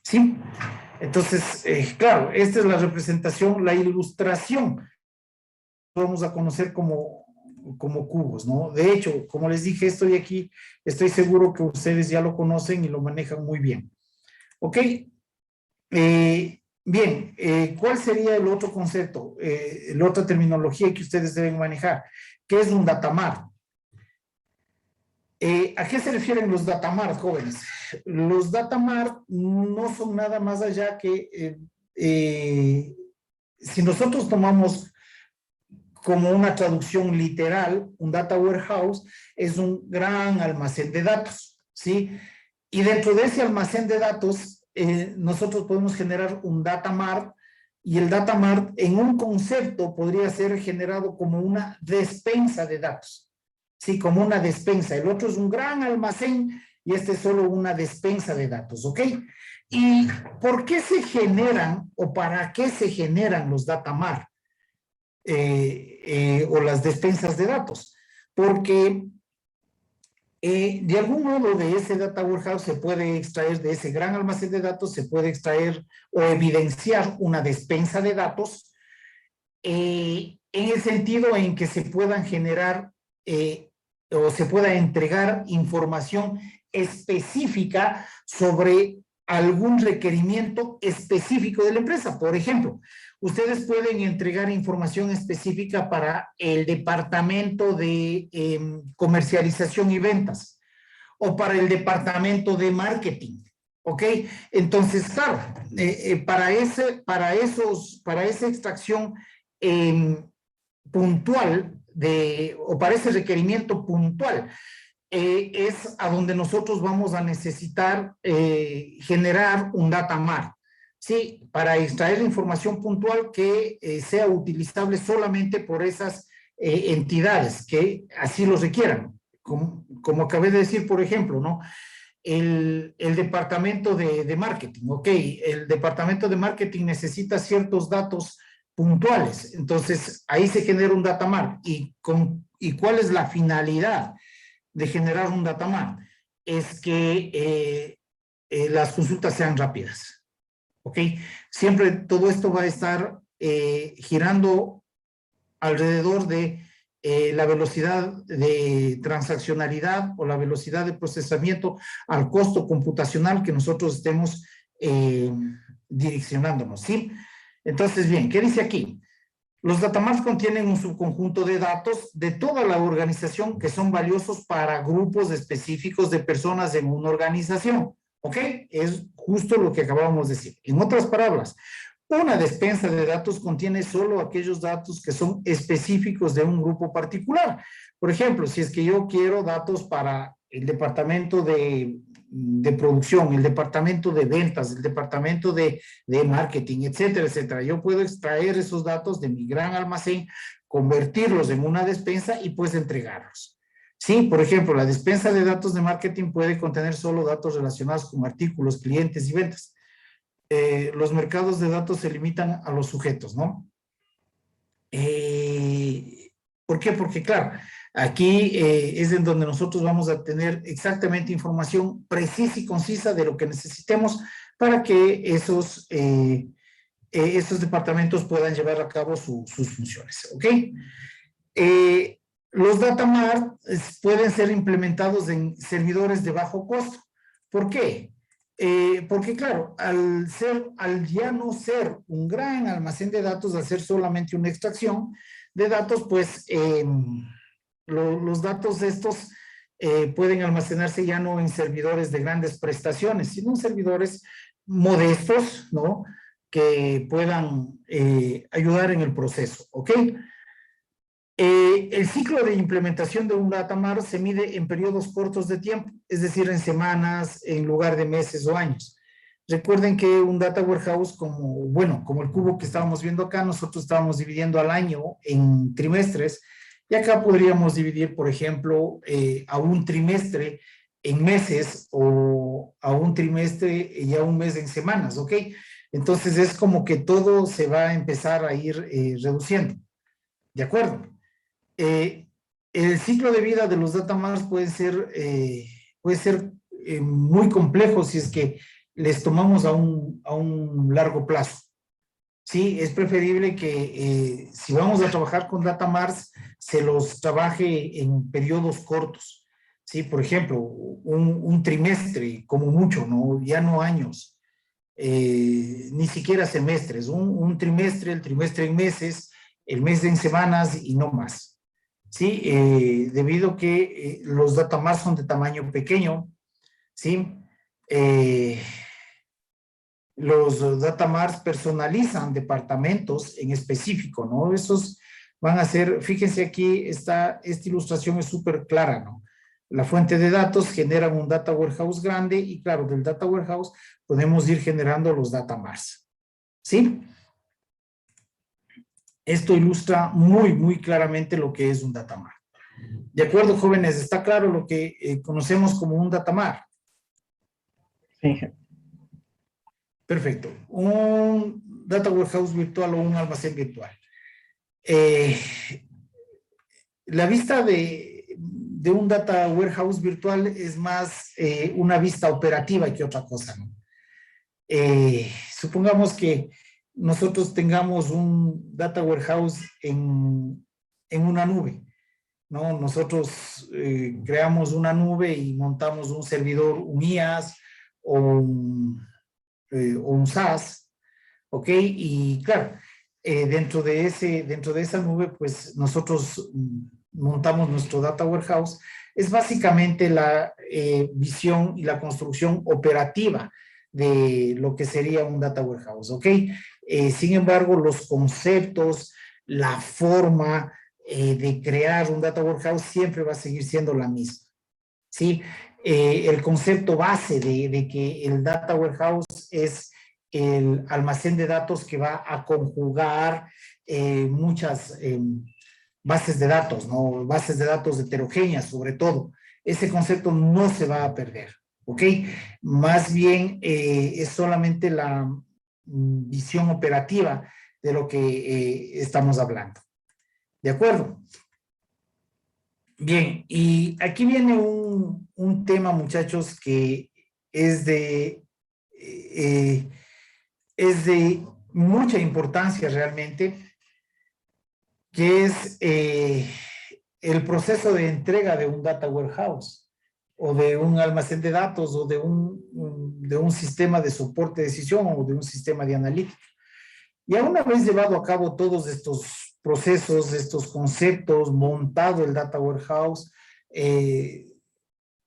¿Sí? Entonces, claro, esta es la representación, la ilustración. Vamos a conocer como como cubos, ¿no? De hecho, como les dije, estoy aquí, estoy seguro que ustedes ya lo conocen y lo manejan muy bien. ¿Ok? Bien, ¿cuál sería el otro concepto, la otra terminología que ustedes deben manejar? ¿Qué es un datamart? ¿A qué se refieren los datamart, jóvenes? Los datamart no son nada más allá que si nosotros tomamos como una traducción literal, un data warehouse es un gran almacén de datos, ¿sí? Y dentro de ese almacén de datos, nosotros podemos generar un data mart, y el data mart en un concepto podría ser generado como una despensa de datos, ¿sí? Como una despensa. El otro es un gran almacén y este es solo una despensa de datos, ¿ok? ¿Y por qué se generan o para qué se generan los data mart? O las despensas de datos, porque de algún modo de ese data warehouse se puede extraer, de ese gran almacén de datos, se puede extraer o evidenciar una despensa de datos en el sentido en que se puedan generar o se pueda entregar información específica sobre algún requerimiento específico de la empresa. Por ejemplo, ustedes pueden entregar información específica para el departamento de comercialización y ventas o para el departamento de marketing, ¿ok? Entonces, claro, para esa extracción puntual o para ese requerimiento puntual, es a donde nosotros vamos a necesitar generar un data mart, ¿sí? Para extraer la información puntual que sea utilizable solamente por esas entidades que así lo requieran. Como acabé de decir, por ejemplo, ¿no? El departamento de marketing, ¿ok? El departamento de marketing necesita ciertos datos puntuales, entonces ahí se genera un data mart. ¿Y cuál es la finalidad de generar un data mart? Es que las consultas sean rápidas, ¿ok? Siempre todo esto va a estar girando alrededor de la velocidad de transaccionalidad o la velocidad de procesamiento al costo computacional que nosotros estemos direccionándonos, ¿sí? Entonces, bien, ¿qué dice aquí? Los datamarts contienen un subconjunto de datos de toda la organización que son valiosos para grupos específicos de personas en una organización, ¿ok? Es justo lo que acabamos de decir. En otras palabras, una despensa de datos contiene solo aquellos datos que son específicos de un grupo particular. Por ejemplo, si es que yo quiero datos para el departamento de producción, el departamento de ventas, el departamento de marketing, etcétera, etcétera. Yo puedo extraer esos datos de mi gran almacén, convertirlos en una despensa y pues entregarlos. Sí, por ejemplo, la despensa de datos de marketing puede contener solo datos relacionados con artículos, clientes y ventas. Los mercados de datos se limitan a los sujetos, ¿no? ¿Por qué? Porque, claro, aquí es en donde nosotros vamos a tener exactamente información precisa y concisa de lo que necesitemos para que esos departamentos puedan llevar a cabo sus funciones, ¿ok? Los data mart pueden ser implementados en servidores de bajo costo. ¿Por qué? Porque claro, al ya no ser un gran almacén de datos, al ser solamente una extracción de datos, pues los datos estos pueden almacenarse ya no en servidores de grandes prestaciones, sino en servidores modestos, ¿no? Que puedan ayudar en el proceso, ¿ok? El ciclo de implementación de un data mart se mide en periodos cortos de tiempo, es decir, en semanas, en lugar de meses o años. Recuerden que un data warehouse como el cubo que estábamos viendo acá, nosotros estábamos dividiendo al año en trimestres, y acá podríamos dividir, por ejemplo, a un trimestre en meses o a un trimestre y a un mes en semanas, ¿ok? Entonces es como que todo se va a empezar a ir reduciendo, ¿de acuerdo? El ciclo de vida de los data marts puede ser muy complejo si es que les tomamos a un largo plazo. Sí, es preferible que si vamos a trabajar con data marts, se los trabaje en periodos cortos. ¿Sí? Por ejemplo, un trimestre como mucho, ¿no? Ya no años, ni siquiera semestres, un trimestre, el trimestre en meses, el mes en semanas y no más. ¿Sí? Debido a que los data marts son de tamaño pequeño, ¿sí? Los data marts personalizan departamentos en específico, ¿no? Esos van a ser, fíjense aquí, esta ilustración es súper clara, ¿no? La fuente de datos genera un data warehouse grande y claro, del data warehouse podemos ir generando los data marts, ¿sí? Esto ilustra muy claramente lo que es un data mart. De acuerdo, jóvenes, ¿está claro lo que conocemos como un data mart? Sí. Perfecto. Un data warehouse virtual o un almacén virtual. La vista de un data warehouse virtual es más una vista operativa que otra cosa, ¿no? Supongamos que nosotros tengamos un data warehouse en una nube, ¿no? Nosotros creamos una nube y montamos un servidor, un IaaS o un SaaS, ¿ok? Y claro, dentro de esa nube, pues nosotros montamos nuestro data warehouse. Es básicamente la visión y la construcción operativa de lo que sería un data warehouse, ¿ok? Sin embargo, los conceptos, la forma de crear un data warehouse siempre va a seguir siendo la misma, ¿sí? El concepto base de que el data warehouse es el almacén de datos que va a conjugar muchas bases de datos, ¿no? Bases de datos heterogéneas, sobre todo. Ese concepto no se va a perder, ¿ok? Más bien es solamente la visión operativa de lo que estamos hablando. ¿De acuerdo? Bien, y aquí viene un tema, muchachos, que es de mucha importancia realmente, que es el proceso de entrega de un data warehouse o de un almacén de datos o de un sistema de soporte de decisión o de un sistema de analítica. Y una vez llevado a cabo todos estos procesos, estos conceptos, montado el data warehouse,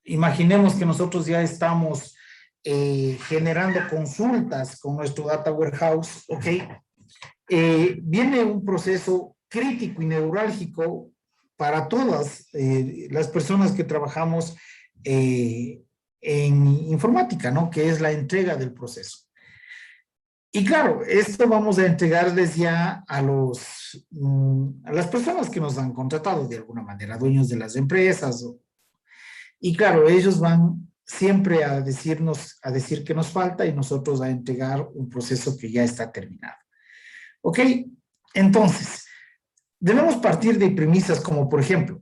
imaginemos que nosotros ya estamos generando consultas con nuestro data warehouse, ¿ok? Viene un proceso crítico y neurálgico para todas las personas que trabajamos en informática, ¿no? Que es la entrega del proceso. Y claro, esto vamos a entregarles ya a las personas que nos han contratado de alguna manera, dueños de las empresas. Y claro, ellos van siempre a decir que nos falta y nosotros a entregar un proceso que ya está terminado. ¿Ok? Entonces, debemos partir de premisas como, por ejemplo,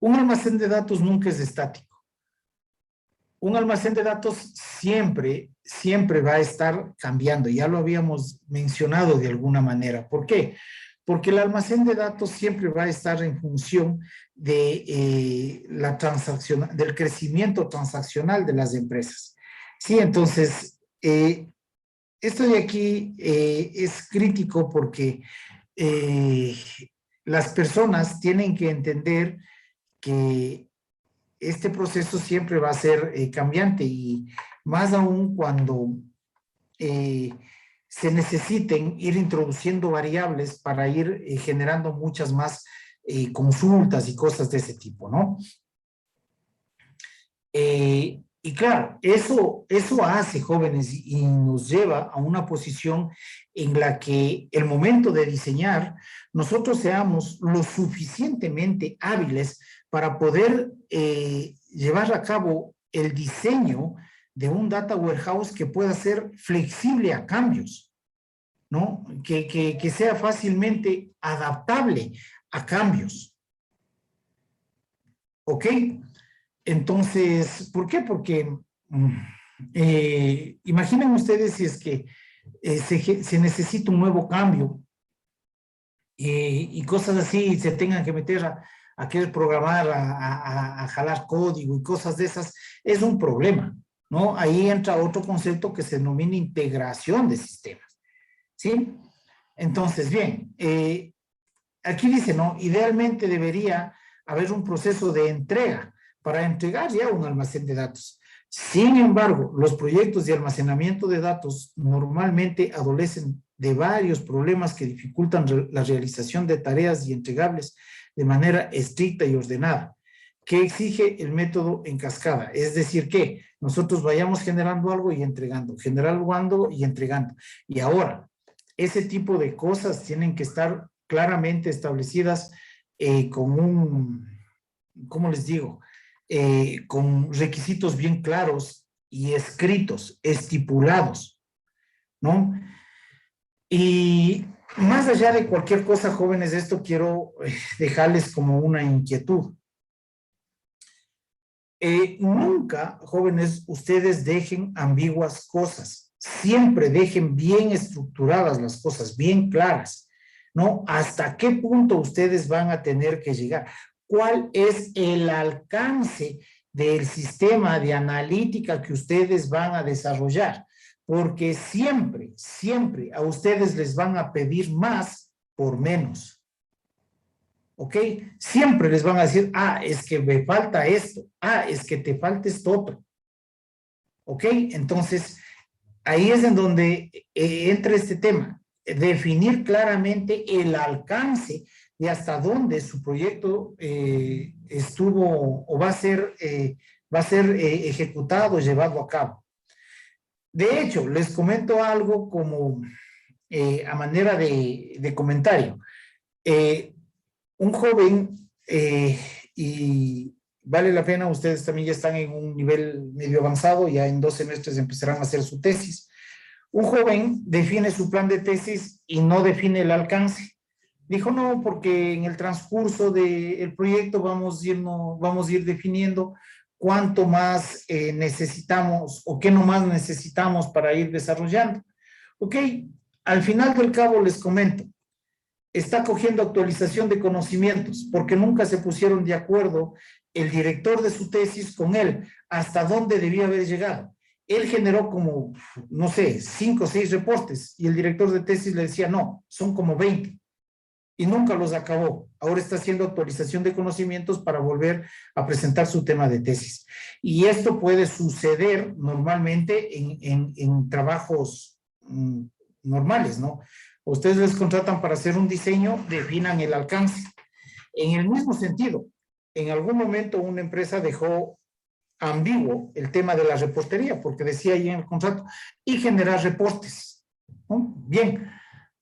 un almacén de datos nunca es estático. Un almacén de datos siempre va a estar cambiando. Ya lo habíamos mencionado de alguna manera. ¿Por qué? Porque el almacén de datos siempre va a estar en función de del crecimiento transaccional de las empresas. Sí, entonces, esto de aquí es crítico porque las personas tienen que entender que este proceso siempre va a ser cambiante y más aún cuando se necesiten ir introduciendo variables para ir generando muchas más consultas y cosas de ese tipo, ¿no? Y claro, eso hace, jóvenes, y nos lleva a una posición en la que el momento de diseñar, nosotros seamos lo suficientemente hábiles para poder llevar a cabo el diseño de un data warehouse que pueda ser flexible a cambios, ¿no? Que sea fácilmente adaptable a cambios. ¿Ok? Entonces, ¿por qué? Porque imaginen ustedes si es que se necesita un nuevo cambio y cosas así, se tengan que meter a querer programar, a jalar código y cosas de esas, es un problema, ¿no? Ahí entra otro concepto que se denomina integración de sistemas, ¿sí? Entonces, bien, aquí dice, ¿no? Idealmente debería haber un proceso de entrega para entregar ya un almacén de datos. Sin embargo, los proyectos de almacenamiento de datos normalmente adolecen de varios problemas que dificultan la realización de tareas y entregables de manera estricta y ordenada, que exige el método en cascada. Es decir, que nosotros vayamos generando algo y entregando, generando algo y entregando. Y ahora, ese tipo de cosas tienen que estar claramente establecidas con un, ¿cómo les digo? Con requisitos bien claros y escritos, estipulados, ¿no? Y más allá de cualquier cosa, jóvenes, esto quiero dejarles como una inquietud. Nunca, jóvenes, ustedes dejen ambiguas cosas. Siempre dejen bien estructuradas las cosas, bien claras, ¿no? ¿Hasta qué punto ustedes van a tener que llegar? ¿Cuál es el alcance del sistema de analítica que ustedes van a desarrollar? Porque siempre, siempre a ustedes les van a pedir más por menos. ¿Ok? Siempre les van a decir, es que me falta esto, es que te falta esto otro. ¿Ok? Entonces, ahí es en donde entra este tema, definir claramente el alcance de hasta dónde su proyecto estuvo o va a ser ejecutado, llevado a cabo. De hecho, les comento algo como a manera de comentario. Un joven, y vale la pena, ustedes también ya están en un nivel medio avanzado, ya en 2 semestres empezarán a hacer su tesis. Un joven define su plan de tesis y no define el alcance. Dijo, no, porque en el transcurso del proyecto vamos a ir definiendo cuánto más necesitamos o qué nomás necesitamos para ir desarrollando. Ok, al final del cabo les comento, está cogiendo actualización de conocimientos porque nunca se pusieron de acuerdo el director de su tesis con él hasta dónde debía haber llegado. Él generó como, no sé, 5 o 6 reportes y el director de tesis le decía, no, son como 20. Y nunca los acabó. Ahora está haciendo actualización de conocimientos para volver a presentar su tema de tesis. Y esto puede suceder normalmente en trabajos normales, ¿no? Ustedes les contratan para hacer un diseño, definan el alcance. En el mismo sentido, en algún momento una empresa dejó ambiguo el tema de la reportería, porque decía ahí en el contrato, y generar reportes, ¿no? Bien,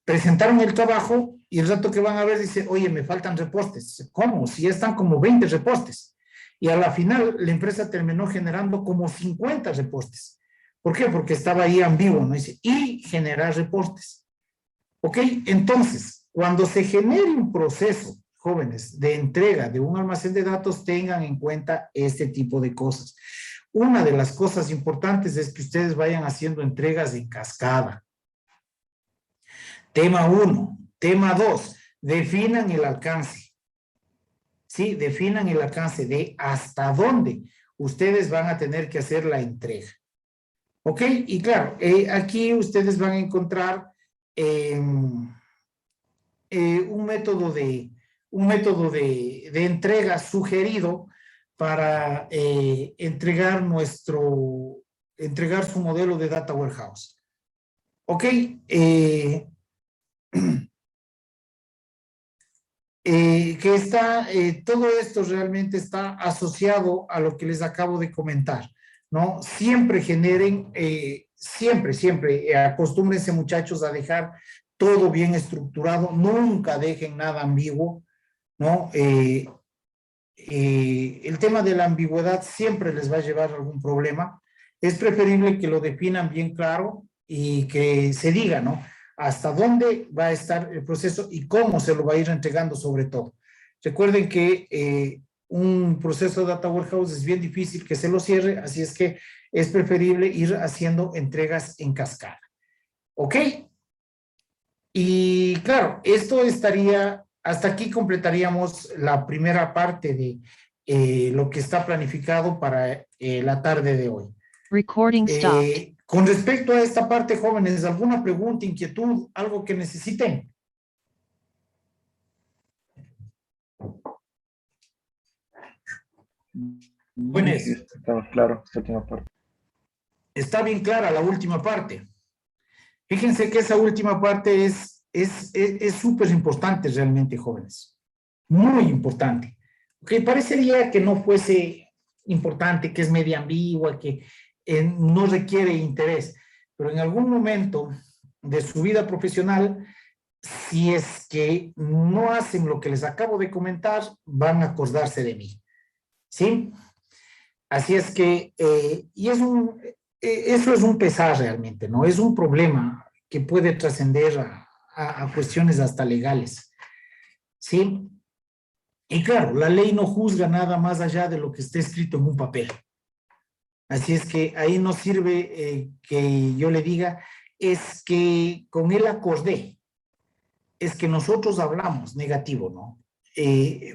presentaron el trabajo y el rato que van a ver dice, oye, me faltan reportes. ¿Cómo? Si ya están como 20 reportes. Y a la final la empresa terminó generando como 50 reportes. ¿Por qué? Porque estaba ahí ambiguo, ¿no? Dice, y generar reportes. ¿Ok? Entonces, cuando se genere un proceso, jóvenes, de entrega de un almacén de datos, tengan en cuenta este tipo de cosas. Una de las cosas importantes es que ustedes vayan haciendo entregas en cascada. Tema 1. Tema 2. Definan el alcance. Sí, definan el alcance de hasta dónde ustedes van a tener que hacer la entrega. ¿Ok? Y claro, aquí ustedes van a encontrar un método de entrega sugerido para entregar su modelo de Data Warehouse. ¿Ok? Que está, todo esto realmente está asociado a lo que les acabo de comentar, ¿no? Siempre generen, siempre, acostúmbrense muchachos a dejar todo bien estructurado, nunca dejen nada ambiguo, ¿no? El tema de la ambigüedad siempre les va a llevar a algún problema. Es preferible que lo definan bien claro y que se diga, ¿no? Hasta dónde va a estar el proceso y cómo se lo va a ir entregando sobre todo. Recuerden que un proceso de Data Warehouse es bien difícil que se lo cierre, así es que es preferible ir haciendo entregas en cascada. ¿Ok? Y claro, esto estaría, hasta aquí completaríamos la primera parte de lo que está planificado para la tarde de hoy. Recording stopped. Con respecto a esta parte, jóvenes, ¿alguna pregunta, inquietud, algo que necesiten? Jóvenes, Sí, estaba claro esta última parte. está bien clara la última parte. Fíjense que esa última parte es súper importante realmente, jóvenes. Muy importante. Que parecería que no fuese importante, que es media ambigua, que no requiere interés, pero en algún momento de su vida profesional, si es que no hacen lo que les acabo de comentar, van a acordarse de mí. ¿Sí? Así es que, eso es un pesar realmente, ¿no? Es un problema que puede trascender a cuestiones hasta legales, ¿sí? Y claro, la ley no juzga nada más allá de lo que esté escrito en un papel. Así es que ahí no sirve que yo le diga, es que con él acordé, es que nosotros hablamos negativo, ¿no?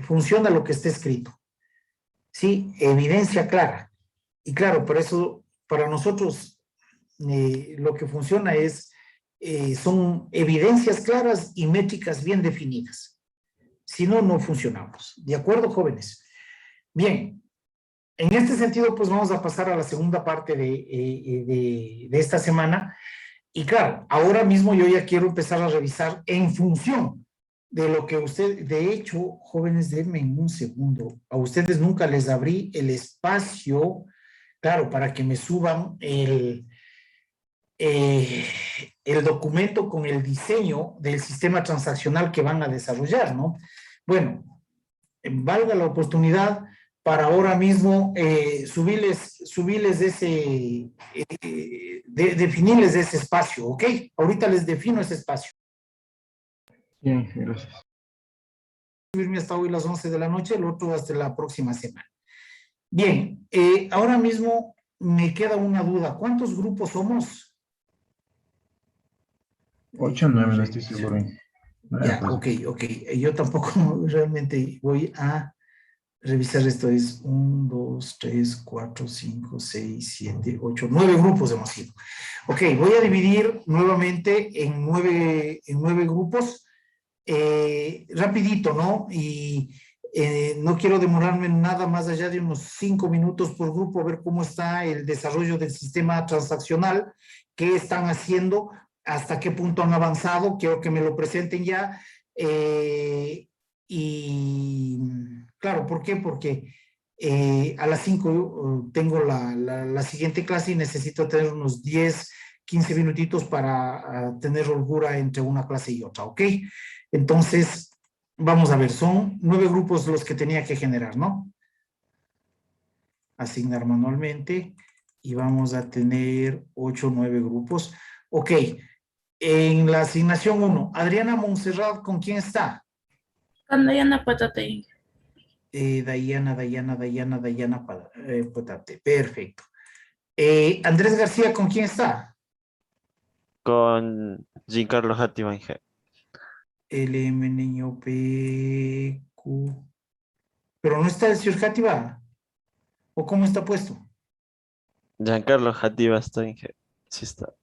Funciona lo que está escrito. Sí, evidencia clara. Y claro, por eso, para nosotros, lo que funciona son evidencias claras y métricas bien definidas. Si no, no funcionamos. ¿De acuerdo, jóvenes? Bien, en este sentido, pues vamos a pasar a la segunda parte de esta semana. Y claro, ahora mismo yo ya quiero empezar a revisar en función de lo que de hecho, jóvenes, denme un segundo. A ustedes nunca les abrí el espacio, claro, para que me suban el documento con el diseño del sistema transaccional que van a desarrollar, ¿no? Bueno, valga la oportunidad para ahora mismo subirles definirles ese espacio, ¿ok? Ahorita les defino ese espacio. Bien, gracias. Subirme hasta hoy las 11 de la noche, el otro hasta la próxima semana. Bien, ahora mismo me queda una duda. ¿Cuántos grupos somos? 8 o 9, no estoy seguro. Ya, ok. Yo tampoco realmente voy a revisar esto. Es 1, 2, 3, 4, 5, 6, 7, 8, 9 grupos hemos sido. Ok, voy a dividir nuevamente en nueve grupos. Rapidito, ¿no? Y no quiero demorarme nada más allá de unos 5 minutos por grupo a ver cómo está el desarrollo del sistema transaccional, qué están haciendo, hasta qué punto han avanzado, quiero que me lo presenten ya. Y claro, ¿por qué? Porque a las 5 tengo la siguiente clase y necesito tener unos 10, 15 minutitos para tener holgura entre una clase y otra, ¿ok? Entonces, vamos a ver, son 9 grupos los que tenía que generar, ¿no? Asignar manualmente y vamos a tener 8 o 9 grupos. Ok, en la asignación 1, Adriana Montserrat, ¿con quién está? Con Diana Patate. Dayana, Potate, perfecto. Andrés García, ¿con quién está? Con Giancarlo Hattibanger. LM niño PQ. Pero no está el señor Játiva. ¿O cómo está puesto? Giancarlo Hattibanger. Sí está.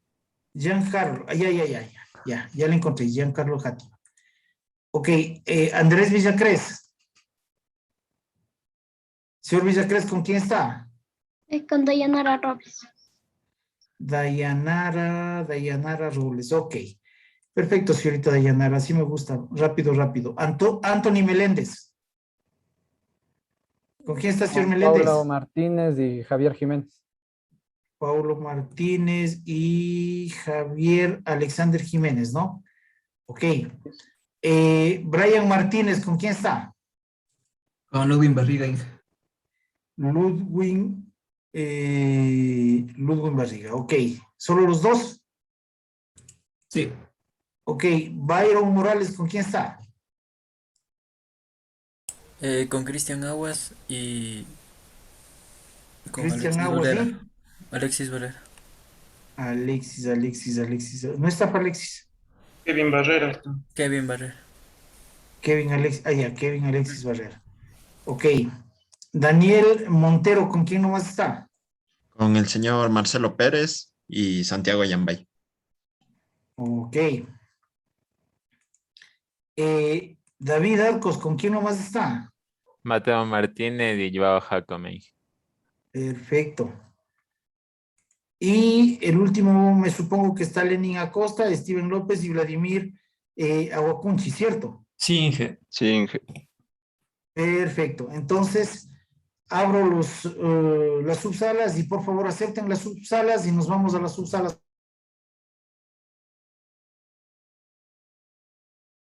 Giancarlo. Ya le encontré. Giancarlo Játiva. Ok. Andrés Villacrés. Señor Villacrés, ¿con quién está? Con Dayanara Robles. Dayanara Robles. Ok. Perfecto, señorita Dayanara. Así me gusta. Rápido. Anthony Meléndez. ¿Con quién está, señor Meléndez? Paulo Martínez y Javier Jiménez. Paulo Martínez y Javier Alexander Jiménez, ¿no? Ok. Brian Martínez, ¿con quién está? Con Ludwig Barriga. Ludwig Barriga, ok. ¿Solo los dos? Sí. Ok. Byron Morales, ¿con quién está? Con Cristian Aguas y con Cristian Alexis Aguas, Valera. ¿sí? Alexis Valera. Alexis. ¿No está para Alexis? Kevin Barrera. Kevin Barrera. Kevin Alexis Barrera. Ok. Daniel Montero, ¿con quién nomás está? Con el señor Marcelo Pérez y Santiago Yambay. Ok. David Arcos, ¿con quién nomás está? Mateo Martínez y Joao Jacome. Perfecto. Y el último, me supongo que está Lenin Acosta, Steven López y Vladimir Aguacunchi, ¿cierto? Sí, Inge. Sí, Inge. Perfecto. Entonces, abro las subsalas y por favor acepten las subsalas y nos vamos a las subsalas